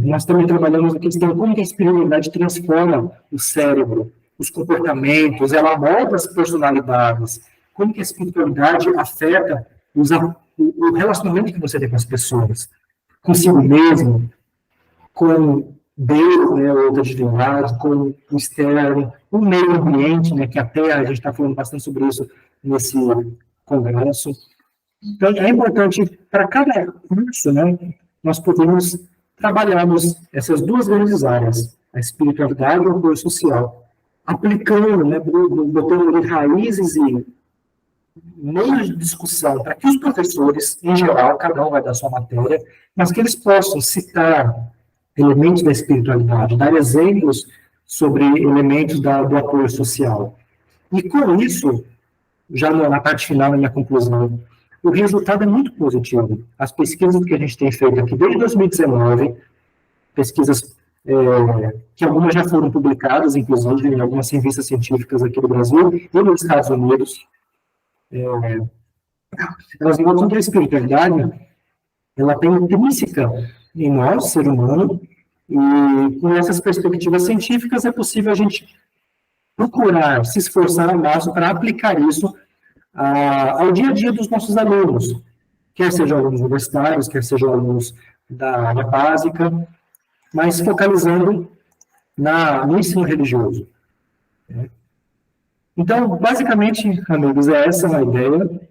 Nós também trabalhamos na questão como que a espiritualidade transforma o cérebro, os comportamentos, ela molda as personalidades, como que a espiritualidade afeta o relacionamento que você tem com as pessoas, consigo mesmo, com Deus, ou da divindade, com o externo, o meio ambiente, que a Terra, a gente está falando bastante sobre isso nesse congresso. Então, é importante, para cada curso, nós podemos trabalharmos essas duas grandes áreas, a espiritualidade e o apoio social, aplicando, botando raízes e meios de discussão para que os professores, em geral, cada um vai dar sua matéria, mas que eles possam citar elementos da espiritualidade, dar exemplos sobre elementos do apoio social. E com isso, já na parte final da minha conclusão, o resultado é muito positivo. As pesquisas que a gente tem feito aqui desde 2019, pesquisas que algumas já foram publicadas, inclusive, em algumas revistas científicas aqui do Brasil e nos Estados Unidos, elas mostram que a espiritualidade ela tem intrínseca em nós, ser humano, e com essas perspectivas científicas é possível a gente procurar se esforçar ao máximo para aplicar isso ao dia a dia dos nossos alunos, quer sejam alunos universitários, quer sejam alunos da área básica, mas focalizando no ensino religioso. Então, basicamente, amigos, essa é a ideia.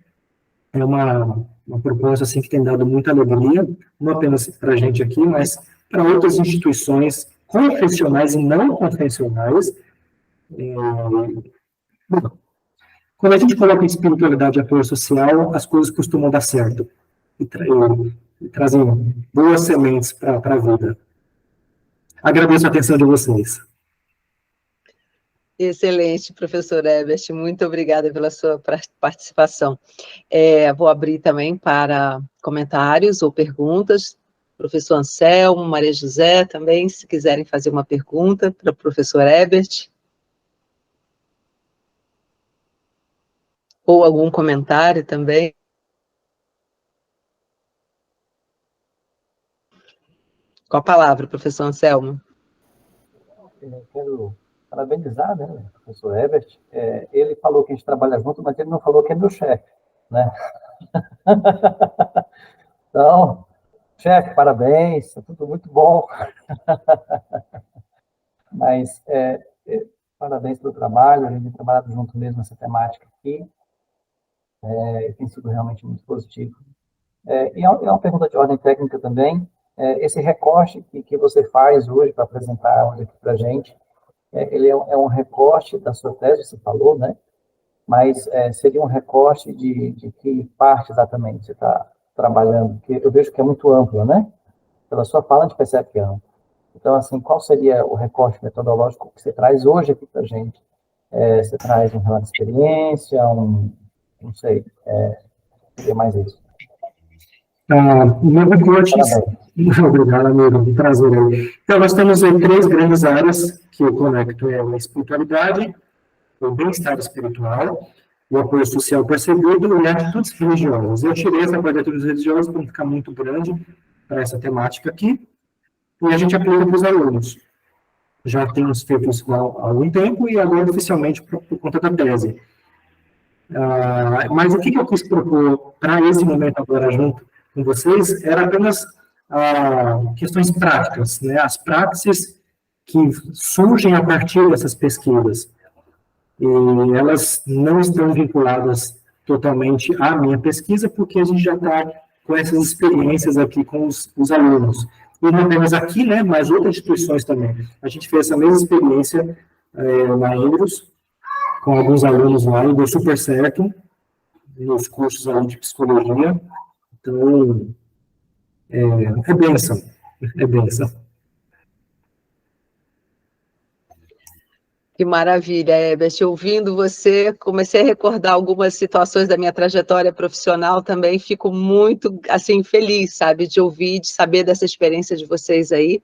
É uma proposta assim, que tem dado muita alegria, não apenas para a gente aqui, mas para outras instituições confessionais e não confessionais. Bom, quando a gente coloca espiritualidade e apoio social, as coisas costumam dar certo e trazem boas sementes para a vida. Agradeço a atenção de vocês. Excelente, professor Herbert, muito obrigada pela sua participação. Vou abrir também para comentários ou perguntas. Professor Anselmo, Maria José também, se quiserem fazer uma pergunta para o professor Herbert. Ou algum comentário também. Com a palavra, professor Anselmo. Eu quero parabenizar, né, o professor Herbert. Ele falou que a gente trabalha junto, mas ele não falou que é meu chefe, né? Então, chefe, parabéns, está tudo muito bom. Mas parabéns pelo trabalho, a gente tem trabalhado junto mesmo nessa temática aqui. Tem sido realmente muito positivo. E é uma pergunta de ordem técnica também. Esse recorte que você faz hoje para apresentar hoje aqui para a gente, ele é um recorte da sua tese, você falou, né? Mas seria um recorte de que parte exatamente você está trabalhando? Porque eu vejo que é muito amplo, né? Pela sua fala, a gente percebe que é amplo. Então, assim, qual seria o recorte metodológico que você traz hoje aqui para a gente? Você traz um relato de experiência, não sei, seria mais isso. O meu recorte... Obrigado, amigo, um prazer aí. Então, nós temos aí 3 grandes áreas que eu conecto, a espiritualidade, o bem-estar espiritual, o apoio social percebido e atitudes religiosas. Eu tirei essa parte de atitudes religiosas para não ficar muito grande para essa temática aqui, e a gente aplica para os alunos. Já temos feito isso há algum tempo e agora oficialmente por conta da tese. Mas o que eu quis propor para esse momento agora junto com vocês era apenas questões práticas, né? As praxis que surgem a partir dessas pesquisas. E elas não estão vinculadas totalmente à minha pesquisa, porque a gente já está com essas experiências aqui com os alunos. E não apenas aqui, né, mas outras instituições também. A gente fez essa mesma experiência na Indros, com alguns alunos lá, e deu super certo, nos cursos ali de psicologia. Então, é bênção, é bênção. Que maravilha, Herbert. Ouvindo você, comecei a recordar algumas situações da minha trajetória profissional também, fico muito, assim, feliz, sabe, de ouvir, de saber dessa experiência de vocês aí,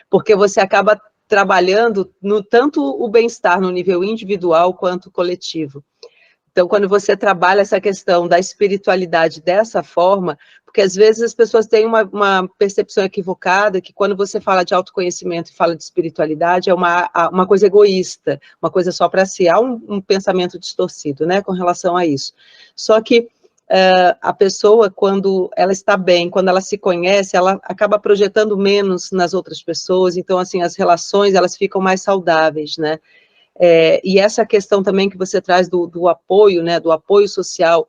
porque você acaba trabalhando no tanto o bem-estar no nível individual quanto coletivo. Então, quando você trabalha essa questão da espiritualidade dessa forma, porque às vezes as pessoas têm uma percepção equivocada, que quando você fala de autoconhecimento e fala de espiritualidade, é uma coisa egoísta, uma coisa só para si. Há um pensamento distorcido, né, com relação a isso. Só que a pessoa, quando ela está bem, quando ela se conhece, ela acaba projetando menos nas outras pessoas, então, assim, as relações, elas ficam mais saudáveis, né? E essa questão também que você traz do apoio, né, do apoio social,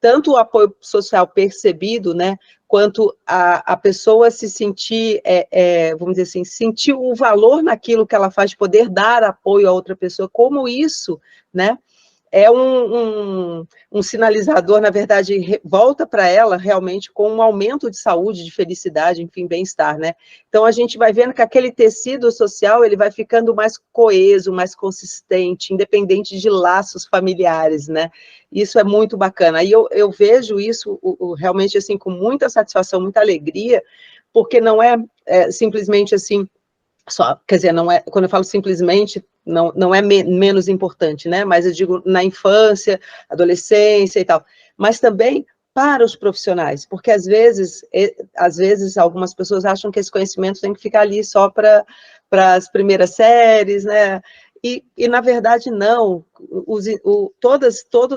tanto o apoio social percebido, né, quanto a pessoa se sentir, vamos dizer assim, sentir o valor naquilo que ela faz, de poder dar apoio a outra pessoa, como isso, né, é um sinalizador, na verdade, volta para ela realmente com um aumento de saúde, de felicidade, enfim, bem-estar, né? Então, a gente vai vendo que aquele tecido social, ele vai ficando mais coeso, mais consistente, independente de laços familiares, né? Isso é muito bacana. E eu vejo isso realmente, assim, com muita satisfação, muita alegria, porque não é simplesmente assim, só, quer dizer, não é, quando eu falo simplesmente, não é menos importante, né? Mas eu digo na infância, adolescência e tal, mas também para os profissionais, porque às vezes algumas pessoas acham que esse conhecimento tem que ficar ali só para as primeiras séries, né? na verdade, não.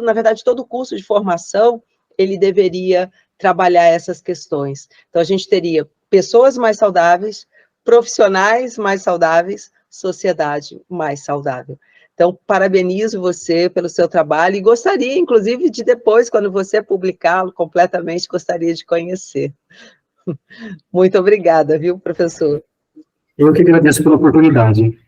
Na verdade, todo curso de formação, ele deveria trabalhar essas questões. Então, a gente teria pessoas mais saudáveis, profissionais mais saudáveis, sociedade mais saudável. Então, parabenizo você pelo seu trabalho e gostaria, inclusive, de depois, quando você publicá-lo completamente, gostaria de conhecer. Muito obrigada, viu, professor? Eu que agradeço pela oportunidade.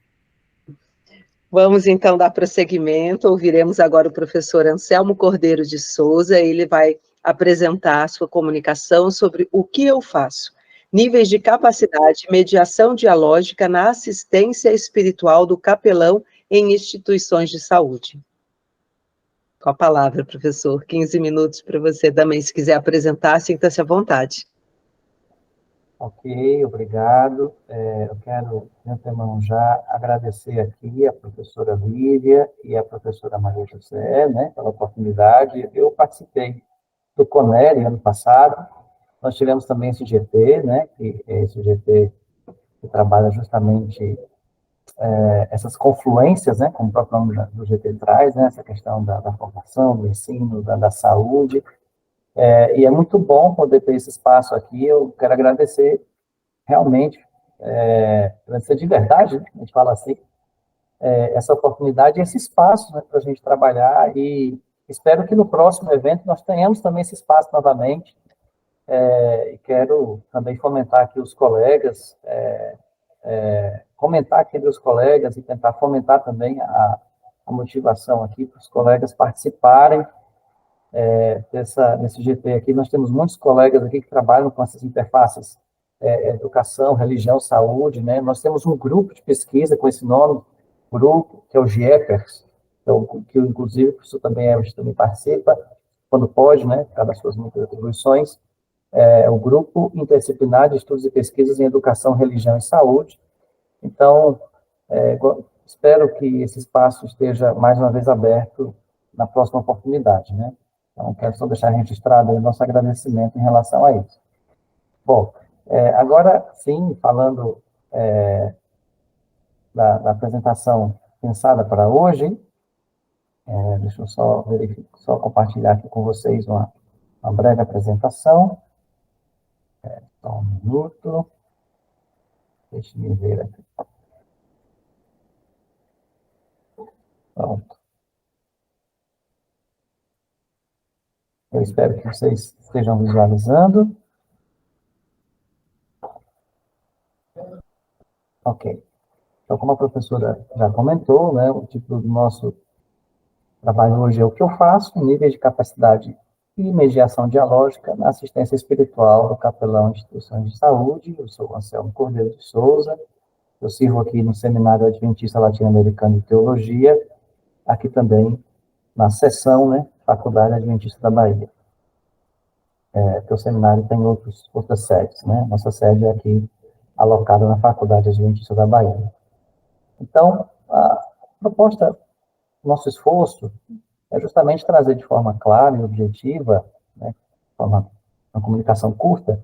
Vamos, então, dar prosseguimento. Ouviremos agora o professor Anselmo Cordeiro de Souza. Ele vai apresentar a sua comunicação sobre o que eu faço. Níveis de capacidade e mediação dialógica na assistência espiritual do capelão em instituições de saúde. Com a palavra, professor. 15 minutos para você também, se quiser apresentar, sinta-se à vontade. Ok, obrigado. Eu quero, de antemão, já agradecer aqui a professora Lívia e a professora Maria José, né, pela oportunidade. Eu participei do CONERE ano passado, nós tivemos também esse GT, né, que é esse GT que trabalha justamente essas confluências, né, como o próprio nome do GT traz, né, essa questão da formação, do ensino, da saúde, e é muito bom poder ter esse espaço aqui. Eu quero agradecer realmente, agradecer de verdade, né, a gente fala assim, essa oportunidade e esse espaço, né, para a gente trabalhar, e espero que no próximo evento nós tenhamos também esse espaço novamente, e quero também fomentar aqui os colegas, comentar aqui entre os colegas e tentar fomentar também a motivação aqui para os colegas participarem desse GT aqui. Nós temos muitos colegas aqui que trabalham com essas interfaces, educação, religião, saúde, né? Nós temos um grupo de pesquisa com esse nome, grupo, que é o GIEPERS, que inclusive o professor também participa, quando pode, né, por causa das suas muitas atribuições, o Grupo Interdisciplinar de Estudos e Pesquisas em Educação, Religião e Saúde. Então, espero que esse espaço esteja mais uma vez aberto na próxima oportunidade, né? Então, quero só deixar registrado aí o nosso agradecimento em relação a isso. Bom, agora sim, falando da apresentação pensada para hoje, deixa eu só compartilhar aqui com vocês uma breve apresentação. Só um minuto. Deixa eu ver aqui. Pronto. Eu espero que vocês estejam visualizando. Ok. Então, como a professora já comentou, né, o título do nosso trabalho hoje é o que eu faço, níveis de capacidade e mediação dialógica na assistência espiritual do capelão em instituições de saúde. Eu sou o Anselmo Cordeiro de Souza, eu sirvo aqui no Seminário Adventista Latino-Americano de Teologia, aqui também na seção, né, Faculdade Adventista da Bahia. Porque o seminário tem outras sedes, né? Nossa sede é aqui alocada na Faculdade Adventista da Bahia. Então, a proposta, nosso esforço, é justamente trazer de forma clara e objetiva, né, uma comunicação curta,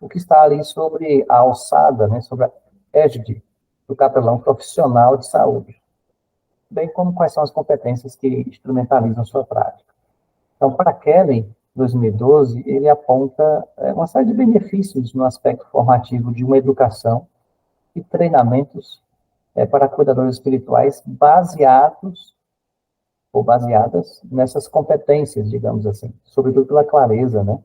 o que está ali sobre a alçada, né, sobre a égide do capelão profissional de saúde, bem como quais são as competências que instrumentalizam sua prática. Então, para Kelly, 2012, ele aponta uma série de benefícios no aspecto formativo de uma educação e treinamentos para cuidadores espirituais baseadas nessas competências, digamos assim, sobretudo pela clareza, né,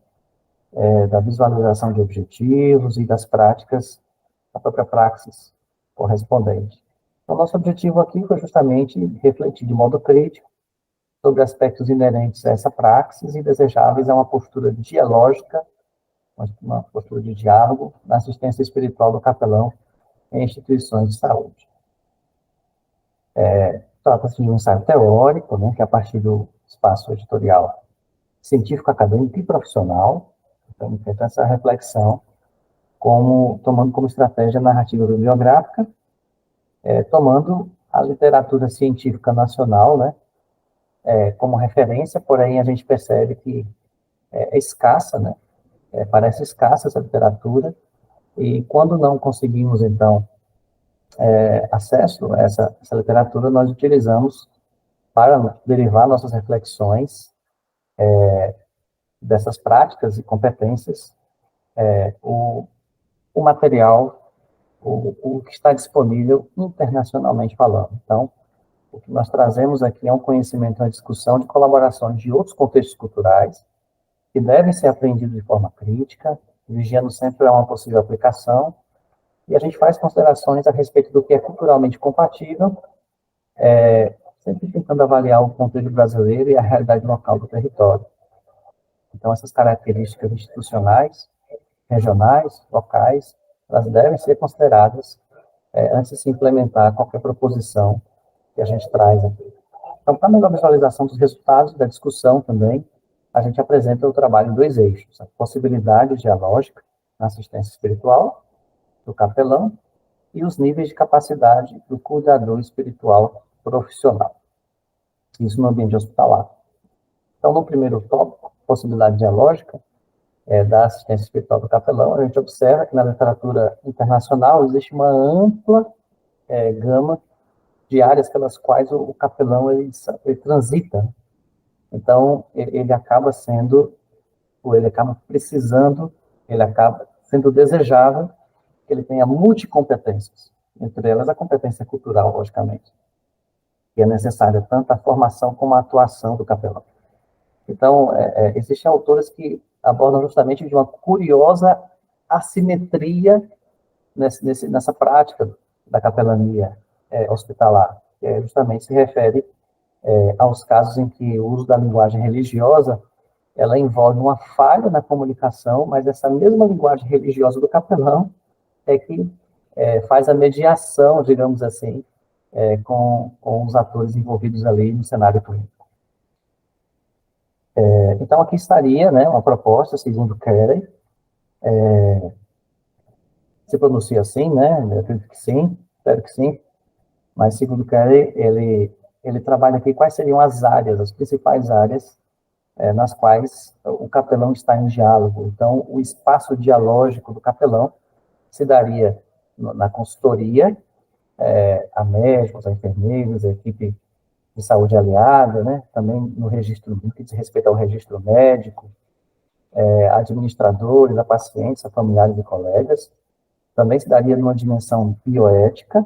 da visualização de objetivos e das práticas, da própria praxis correspondente. Então, nosso objetivo aqui foi justamente refletir de modo crítico sobre aspectos inerentes a essa praxis e desejáveis a uma postura dialógica, uma postura de diálogo na assistência espiritual do capelão em instituições de saúde. Trata-se de um ensaio teórico, né, que a partir do espaço editorial científico, acadêmico e profissional, então, feita essa reflexão, tomando como estratégia narrativa bibliográfica, tomando a literatura científica nacional, né, como referência, porém a gente percebe que é escassa, né, parece escassa essa literatura, e quando não conseguimos, então, acesso a essa literatura, nós utilizamos para derivar nossas reflexões dessas práticas e competências, o material, o que está disponível internacionalmente falando. Então, o que nós trazemos aqui é um conhecimento, uma discussão de colaborações de outros contextos culturais, que devem ser aprendidos de forma crítica, vigiando sempre uma possível aplicação, e a gente faz considerações a respeito do que é culturalmente compatível, sempre tentando avaliar o contexto brasileiro e a realidade local do território. Então, essas características institucionais, regionais, locais, elas devem ser consideradas antes de se implementar qualquer proposição que a gente traz aqui. Então, para melhor visualização dos resultados da discussão também, a gente apresenta o trabalho em 2 eixos: a possibilidade dialógica na assistência espiritual do capelão e os níveis de capacidade do cuidador espiritual profissional. Isso no ambiente hospitalar. Então, no primeiro tópico, possibilidade dialógica da assistência espiritual do capelão, a gente observa que na literatura internacional existe uma ampla gama de áreas pelas quais o capelão ele transita. Então, ele acaba sendo, ou ele acaba precisando, ele acaba sendo desejável que ele tenha multicompetências, entre elas a competência cultural, logicamente, que é necessária tanto a formação como a atuação do capelão. Então, existem autores que abordam justamente de uma curiosa assimetria nessa prática da capelania hospitalar, que justamente se refere aos casos em que o uso da linguagem religiosa ela envolve uma falha na comunicação, mas essa mesma linguagem religiosa do capelão é que faz a mediação, digamos assim, com os atores envolvidos ali no cenário clínico. Então, aqui estaria, né, uma proposta, segundo Carey, se pronuncia assim, né, eu acredito que sim, espero que sim, mas segundo Carey, ele trabalha aqui quais seriam as áreas, as principais áreas nas quais o capelão está em diálogo. Então, o espaço dialógico do capelão se daria na consultoria, a médicos, a enfermeiros, a equipe de saúde aliada, né? Também no registro, no que diz respeito ao registro médico, administradores, a pacientes, a familiares e colegas. Também se daria numa dimensão bioética,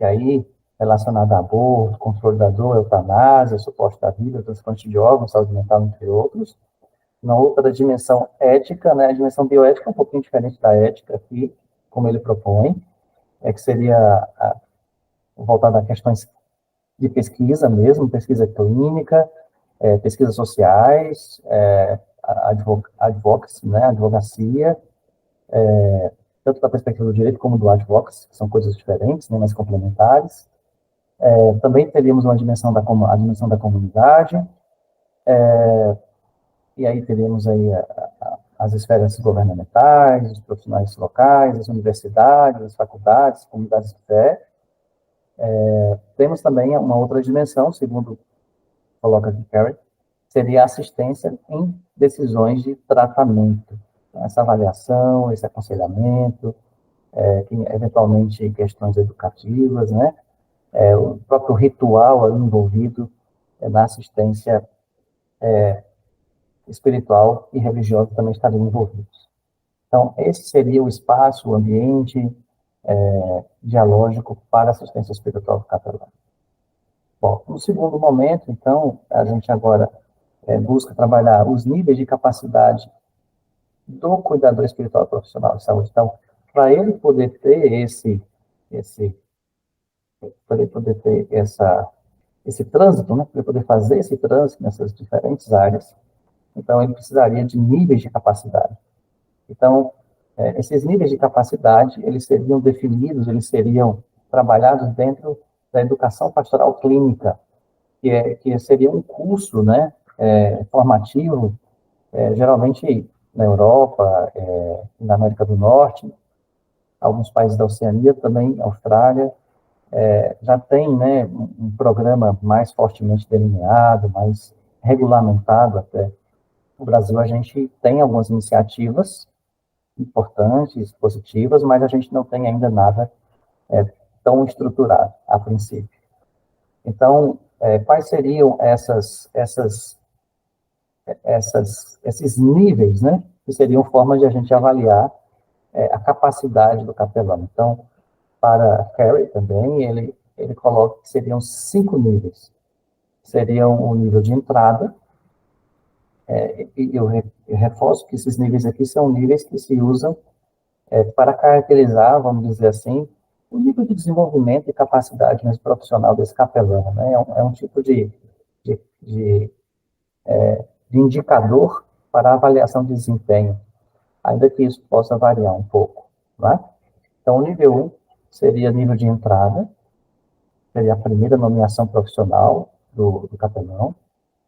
e aí relacionada a aborto, controle da dor, eutanásia, suporte da vida, transplante de órgãos, saúde mental, entre outros. Na outra dimensão ética, né, a dimensão bioética é um pouquinho diferente da ética aqui, como ele propõe, que seria voltada a questões de pesquisa mesmo, pesquisa clínica, pesquisas sociais, advocacy, né, advocacia, tanto da perspectiva do direito como do advocacy, que são coisas diferentes, né, mas complementares. Também teríamos a dimensão da comunidade, e aí teríamos aí as esferas governamentais, os profissionais locais, as universidades, as faculdades, comunidades de fé. Temos também uma outra dimensão, segundo coloca aqui Carey, seria a assistência em decisões de tratamento. Então, essa avaliação, esse aconselhamento, eventualmente questões educativas, né? O próprio ritual envolvido na assistência espiritual e religiosa também estariam envolvidos. Então, esse seria o espaço, o ambiente dialógico para assistência espiritual do capelão. Bom, no segundo momento, então, a gente agora busca trabalhar os níveis de capacidade do cuidador espiritual profissional de saúde. Então, para ele poder ter esse trânsito, né, para ele poder fazer esse trânsito nessas diferentes áreas, então ele precisaria de níveis de capacidade. Então, esses níveis de capacidade, eles seriam definidos, eles seriam trabalhados dentro da educação pastoral clínica, que seria um curso, né, formativo, geralmente na Europa, na América do Norte, alguns países da Oceania também, Austrália, já tem, né, um programa mais fortemente delineado, mais regulamentado até. No Brasil, a gente tem algumas iniciativas importantes, positivas, mas a gente não tem ainda nada tão estruturado, a princípio. Então, quais seriam esses níveis, né, que seriam formas de a gente avaliar a capacidade do capelão? Então, para Carey também, ele coloca que seriam 5 níveis. Seriam o nível de entrada, e eu reforço que esses níveis aqui são níveis que se usam para caracterizar, vamos dizer assim, o nível de desenvolvimento e capacidade profissional desse capelão, né? É um tipo de indicador para a avaliação de desempenho, ainda que isso possa variar um pouco, né? Então, o nível 1 seria nível de entrada, seria a primeira nomeação profissional do capelão.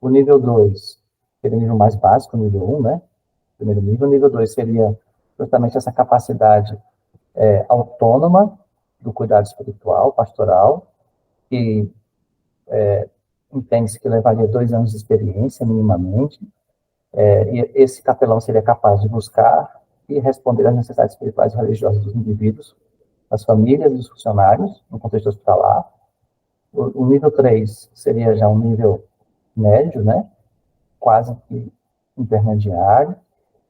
O nível 2 seria o nível mais básico, o nível 1, né? Primeiro nível. O nível 2 seria justamente essa capacidade autônoma do cuidado espiritual, pastoral, que entende-se que levaria 2 anos de experiência, minimamente, e esse capelão seria capaz de buscar e responder às necessidades espirituais e religiosas dos indivíduos, das famílias, dos funcionários, no contexto hospitalar. O nível 3 seria já um nível médio, né? Quase que intermediário.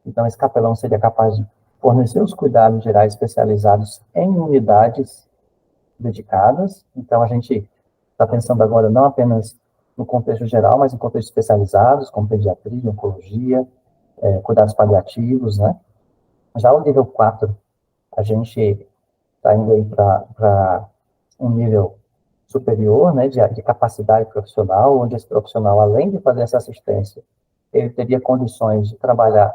Então, esse capelão seria capaz de fornecer os cuidados gerais especializados em unidades dedicadas. Então, a gente está pensando agora não apenas no contexto geral, mas em contextos especializados, como pediatria, oncologia, cuidados paliativos, né? Já o nível 4, a gente está indo aí para um nível superior, né, de capacidade profissional, onde esse profissional, além de fazer essa assistência, ele teria condições de trabalhar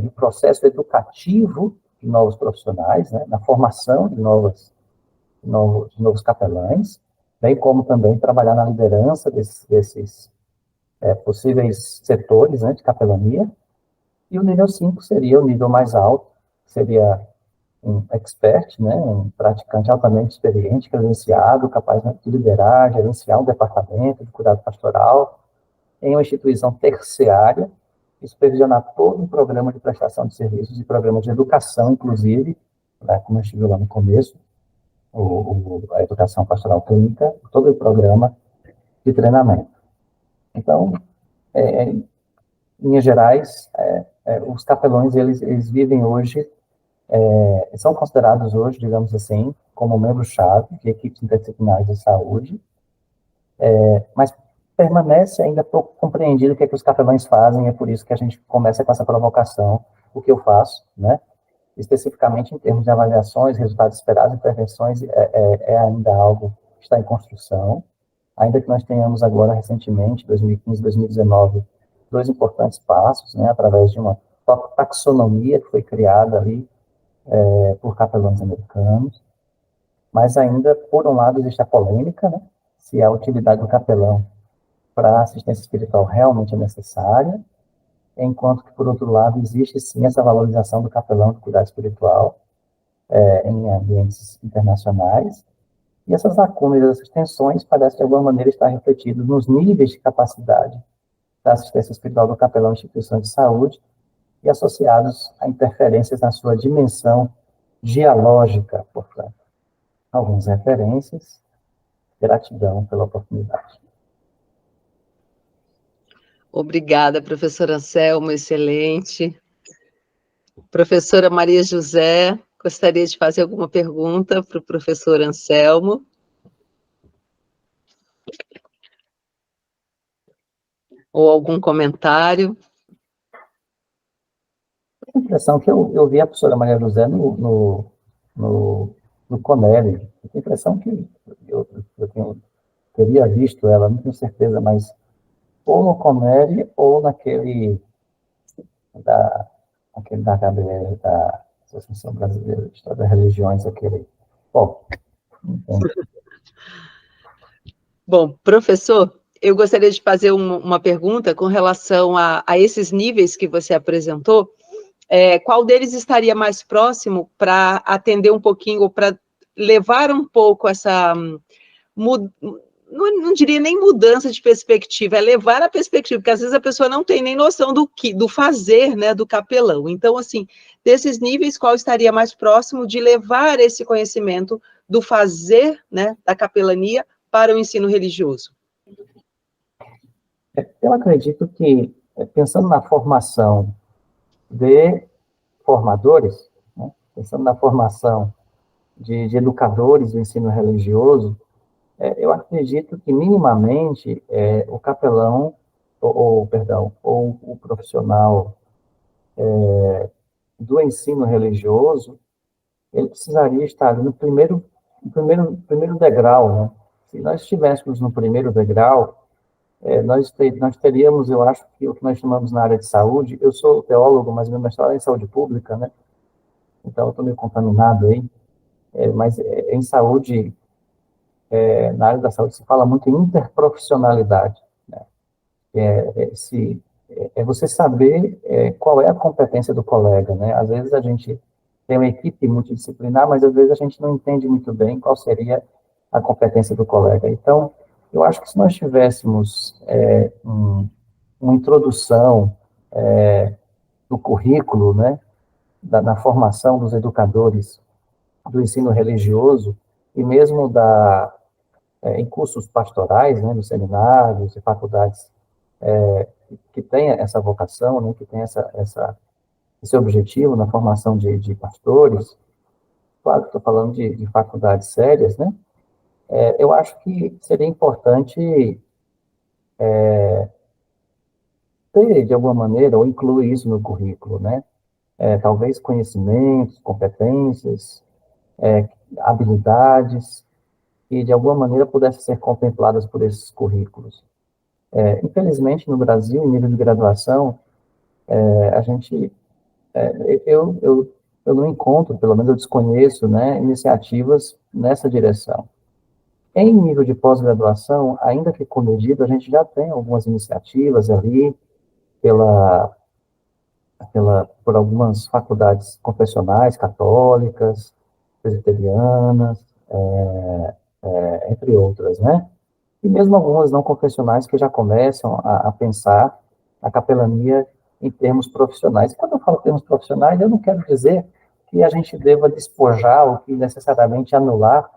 no processo educativo de novos profissionais, né, na formação de novos capelães, bem como também trabalhar na liderança desses possíveis setores, né, de capelania. E o nível 5 seria o nível mais alto, seria um expert, né, um praticante altamente experiente, credenciado, capaz de liderar, gerenciar um departamento de cuidado pastoral em uma instituição terciária e supervisionar todo um programa de prestação de serviços e programa de educação, inclusive, né, como a gente viu lá no começo, a educação pastoral clínica, todo o programa de treinamento. Então, em linhas gerais, os capelões, eles vivem hoje, são considerados hoje, digamos assim, como membro-chave de equipes interdisciplinares de saúde, mas permanece ainda pouco compreendido o que os capelães fazem, é por isso que a gente começa com essa provocação, o que eu faço, né? Especificamente em termos de avaliações, resultados esperados, intervenções, ainda algo que está em construção, ainda que nós tenhamos agora, recentemente, 2015, 2019, 2 importantes passos, né, através de uma taxonomia que foi criada ali por capelães americanos, mas ainda, por um lado, existe a polêmica, né, se a utilidade do capelão para a assistência espiritual realmente é necessária, enquanto que, por outro lado, existe sim essa valorização do capelão do cuidado espiritual em ambientes internacionais, e essas lacunas, essas tensões, parecem de alguma maneira estar refletidas nos níveis de capacidade da assistência espiritual do capelão em instituições de saúde e associados a interferências na sua dimensão dialógica, portanto. Algumas referências, gratidão pela oportunidade. Obrigada, professora Anselmo, excelente. Professora Maria José, gostaria de fazer alguma pergunta para o professor Anselmo? Ou algum comentário? A impressão que eu vi a professora Maria José no Conelli. A impressão que eu teria visto ela, não tenho certeza, mas ou no Conelli ou naquele da HBR, da Associação Brasileira de História das Religiões, aquele. Bom, Bom, professor, eu gostaria de fazer uma pergunta com relação a esses níveis que você apresentou. Qual deles estaria mais próximo para atender um pouquinho, ou para levar um pouco essa, não diria nem mudança de perspectiva, é levar a perspectiva, porque às vezes a pessoa não tem nem noção do fazer, né, do capelão. Então, assim, desses níveis, qual estaria mais próximo de levar esse conhecimento do fazer, né, da capelania para o ensino religioso? Eu acredito que, pensando na formação de formadores, né, pensando na formação de educadores do ensino religioso, eu acredito que, minimamente, o capelão, ou o profissional do ensino religioso, ele precisaria estar ali no primeiro degrau, né? Se nós estivéssemos no primeiro degrau, nós teríamos, eu acho, que o que nós chamamos na área de saúde, eu sou teólogo, mas meu mestrado é em saúde pública, né? Então, eu estou meio contaminado aí, mas em saúde, na área da saúde, se fala muito em interprofissionalidade, né? É você saber qual é a competência do colega, né? Às vezes a gente tem uma equipe multidisciplinar, mas às vezes a gente não entende muito bem qual seria a competência do colega. Então, eu acho que se nós tivéssemos uma introdução do currículo, né, na formação dos educadores do ensino religioso, e mesmo em cursos pastorais, né, nos seminários e faculdades que tenha essa vocação, né, que tenha esse objetivo na formação de pastores, claro que estou falando de faculdades sérias, né, eu acho que seria importante ter, de alguma maneira, ou incluir isso no currículo, né, talvez conhecimentos, competências, habilidades, que de alguma maneira pudessem ser contempladas por esses currículos. Infelizmente, no Brasil, em nível de graduação, a gente, eu não encontro, pelo menos eu desconheço, né, iniciativas nessa direção. Em nível de pós-graduação, ainda que comedido, a gente já tem algumas iniciativas ali, por algumas faculdades confessionais, católicas, presbiterianas, entre outras, né? E mesmo algumas não confessionais que já começam a pensar a capelania em termos profissionais. E quando eu falo termos profissionais, eu não quero dizer que a gente deva despojar ou que necessariamente anular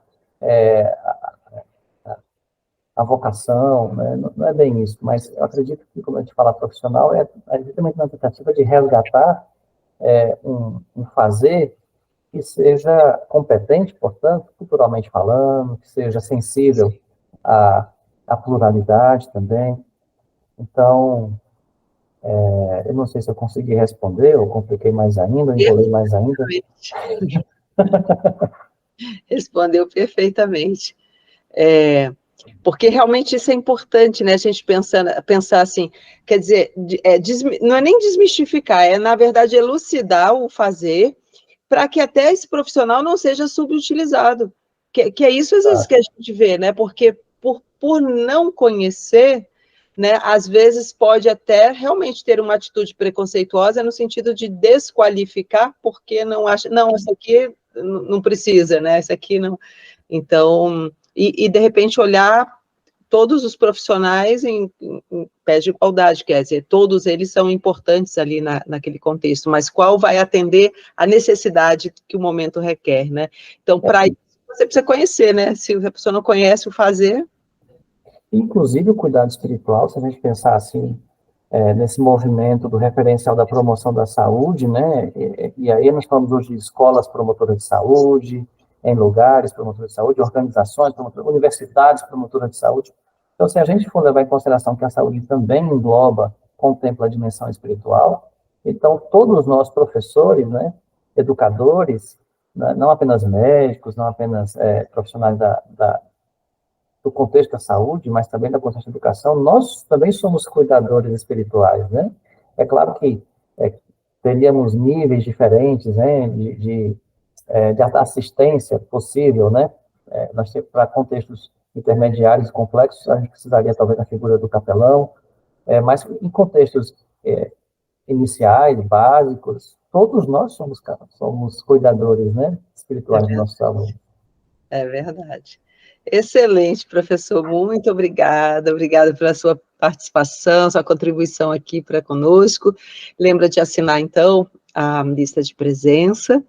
a vocação, né? Não é bem isso, mas eu acredito que, como a gente fala profissional, é justamente uma tentativa de resgatar um fazer que seja competente, portanto, culturalmente falando, que seja sensível à pluralidade também. Então, eu não sei se eu consegui responder, ou compliquei mais ainda, enrolei mais ainda. Respondeu perfeitamente. Porque realmente isso é importante, né? A gente pensar assim, quer dizer, não é nem desmistificar, na verdade, elucidar o fazer para que até esse profissional não seja subutilizado. Que é isso, às vezes, que a gente vê, né? Porque por não conhecer, né, às vezes pode até realmente ter uma atitude preconceituosa no sentido de desqualificar, porque não acha, não, isso aqui não precisa, né? Isso aqui não. Então, e de repente olhar todos os profissionais em pé de igualdade, quer dizer, todos eles são importantes ali naquele contexto, mas qual vai atender a necessidade que o momento requer, né? Então, para isso, você precisa conhecer, né? Se a pessoa não conhece o fazer... Inclusive, o cuidado espiritual, se a gente pensar assim, nesse movimento do referencial da promoção da saúde, né? E aí nós falamos hoje de escolas promotoras de saúde, em lugares promotoras de saúde, organizações, universidades promotoras de saúde. Então, se a gente for levar em consideração que a saúde também engloba, contempla a dimensão espiritual, então todos nós professores, né, educadores, né, não apenas médicos, não apenas profissionais do contexto da saúde, mas também da contexto da educação, nós também somos cuidadores espirituais, né? É claro que teríamos níveis diferentes, né, de assistência possível, né? Nós para contextos intermediários e complexos, a gente precisaria talvez da figura do capelão, mas em contextos iniciais, básicos, todos nós somos cuidadores, né, espirituais do nosso aluno. É verdade. Excelente, professor, muito obrigada pela sua participação, sua contribuição aqui para conosco. Lembra de assinar, então, a lista de presença,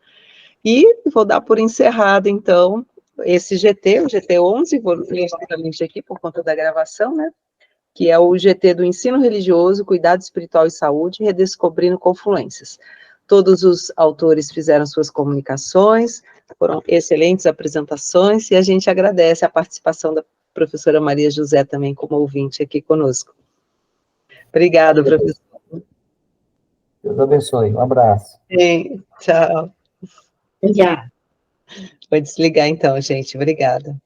e vou dar por encerrado, então, esse GT, o GT 11, vou ler rapidamente aqui por conta da gravação, né? Que é o GT do Ensino Religioso, Cuidado Espiritual e Saúde, Redescobrindo Confluências. Todos os autores fizeram suas comunicações, foram excelentes apresentações, e a gente agradece a participação da professora Maria José também como ouvinte aqui conosco. Obrigada, professora. Deus abençoe. Um abraço. Tchau. Já. Vou desligar então, gente. Obrigada.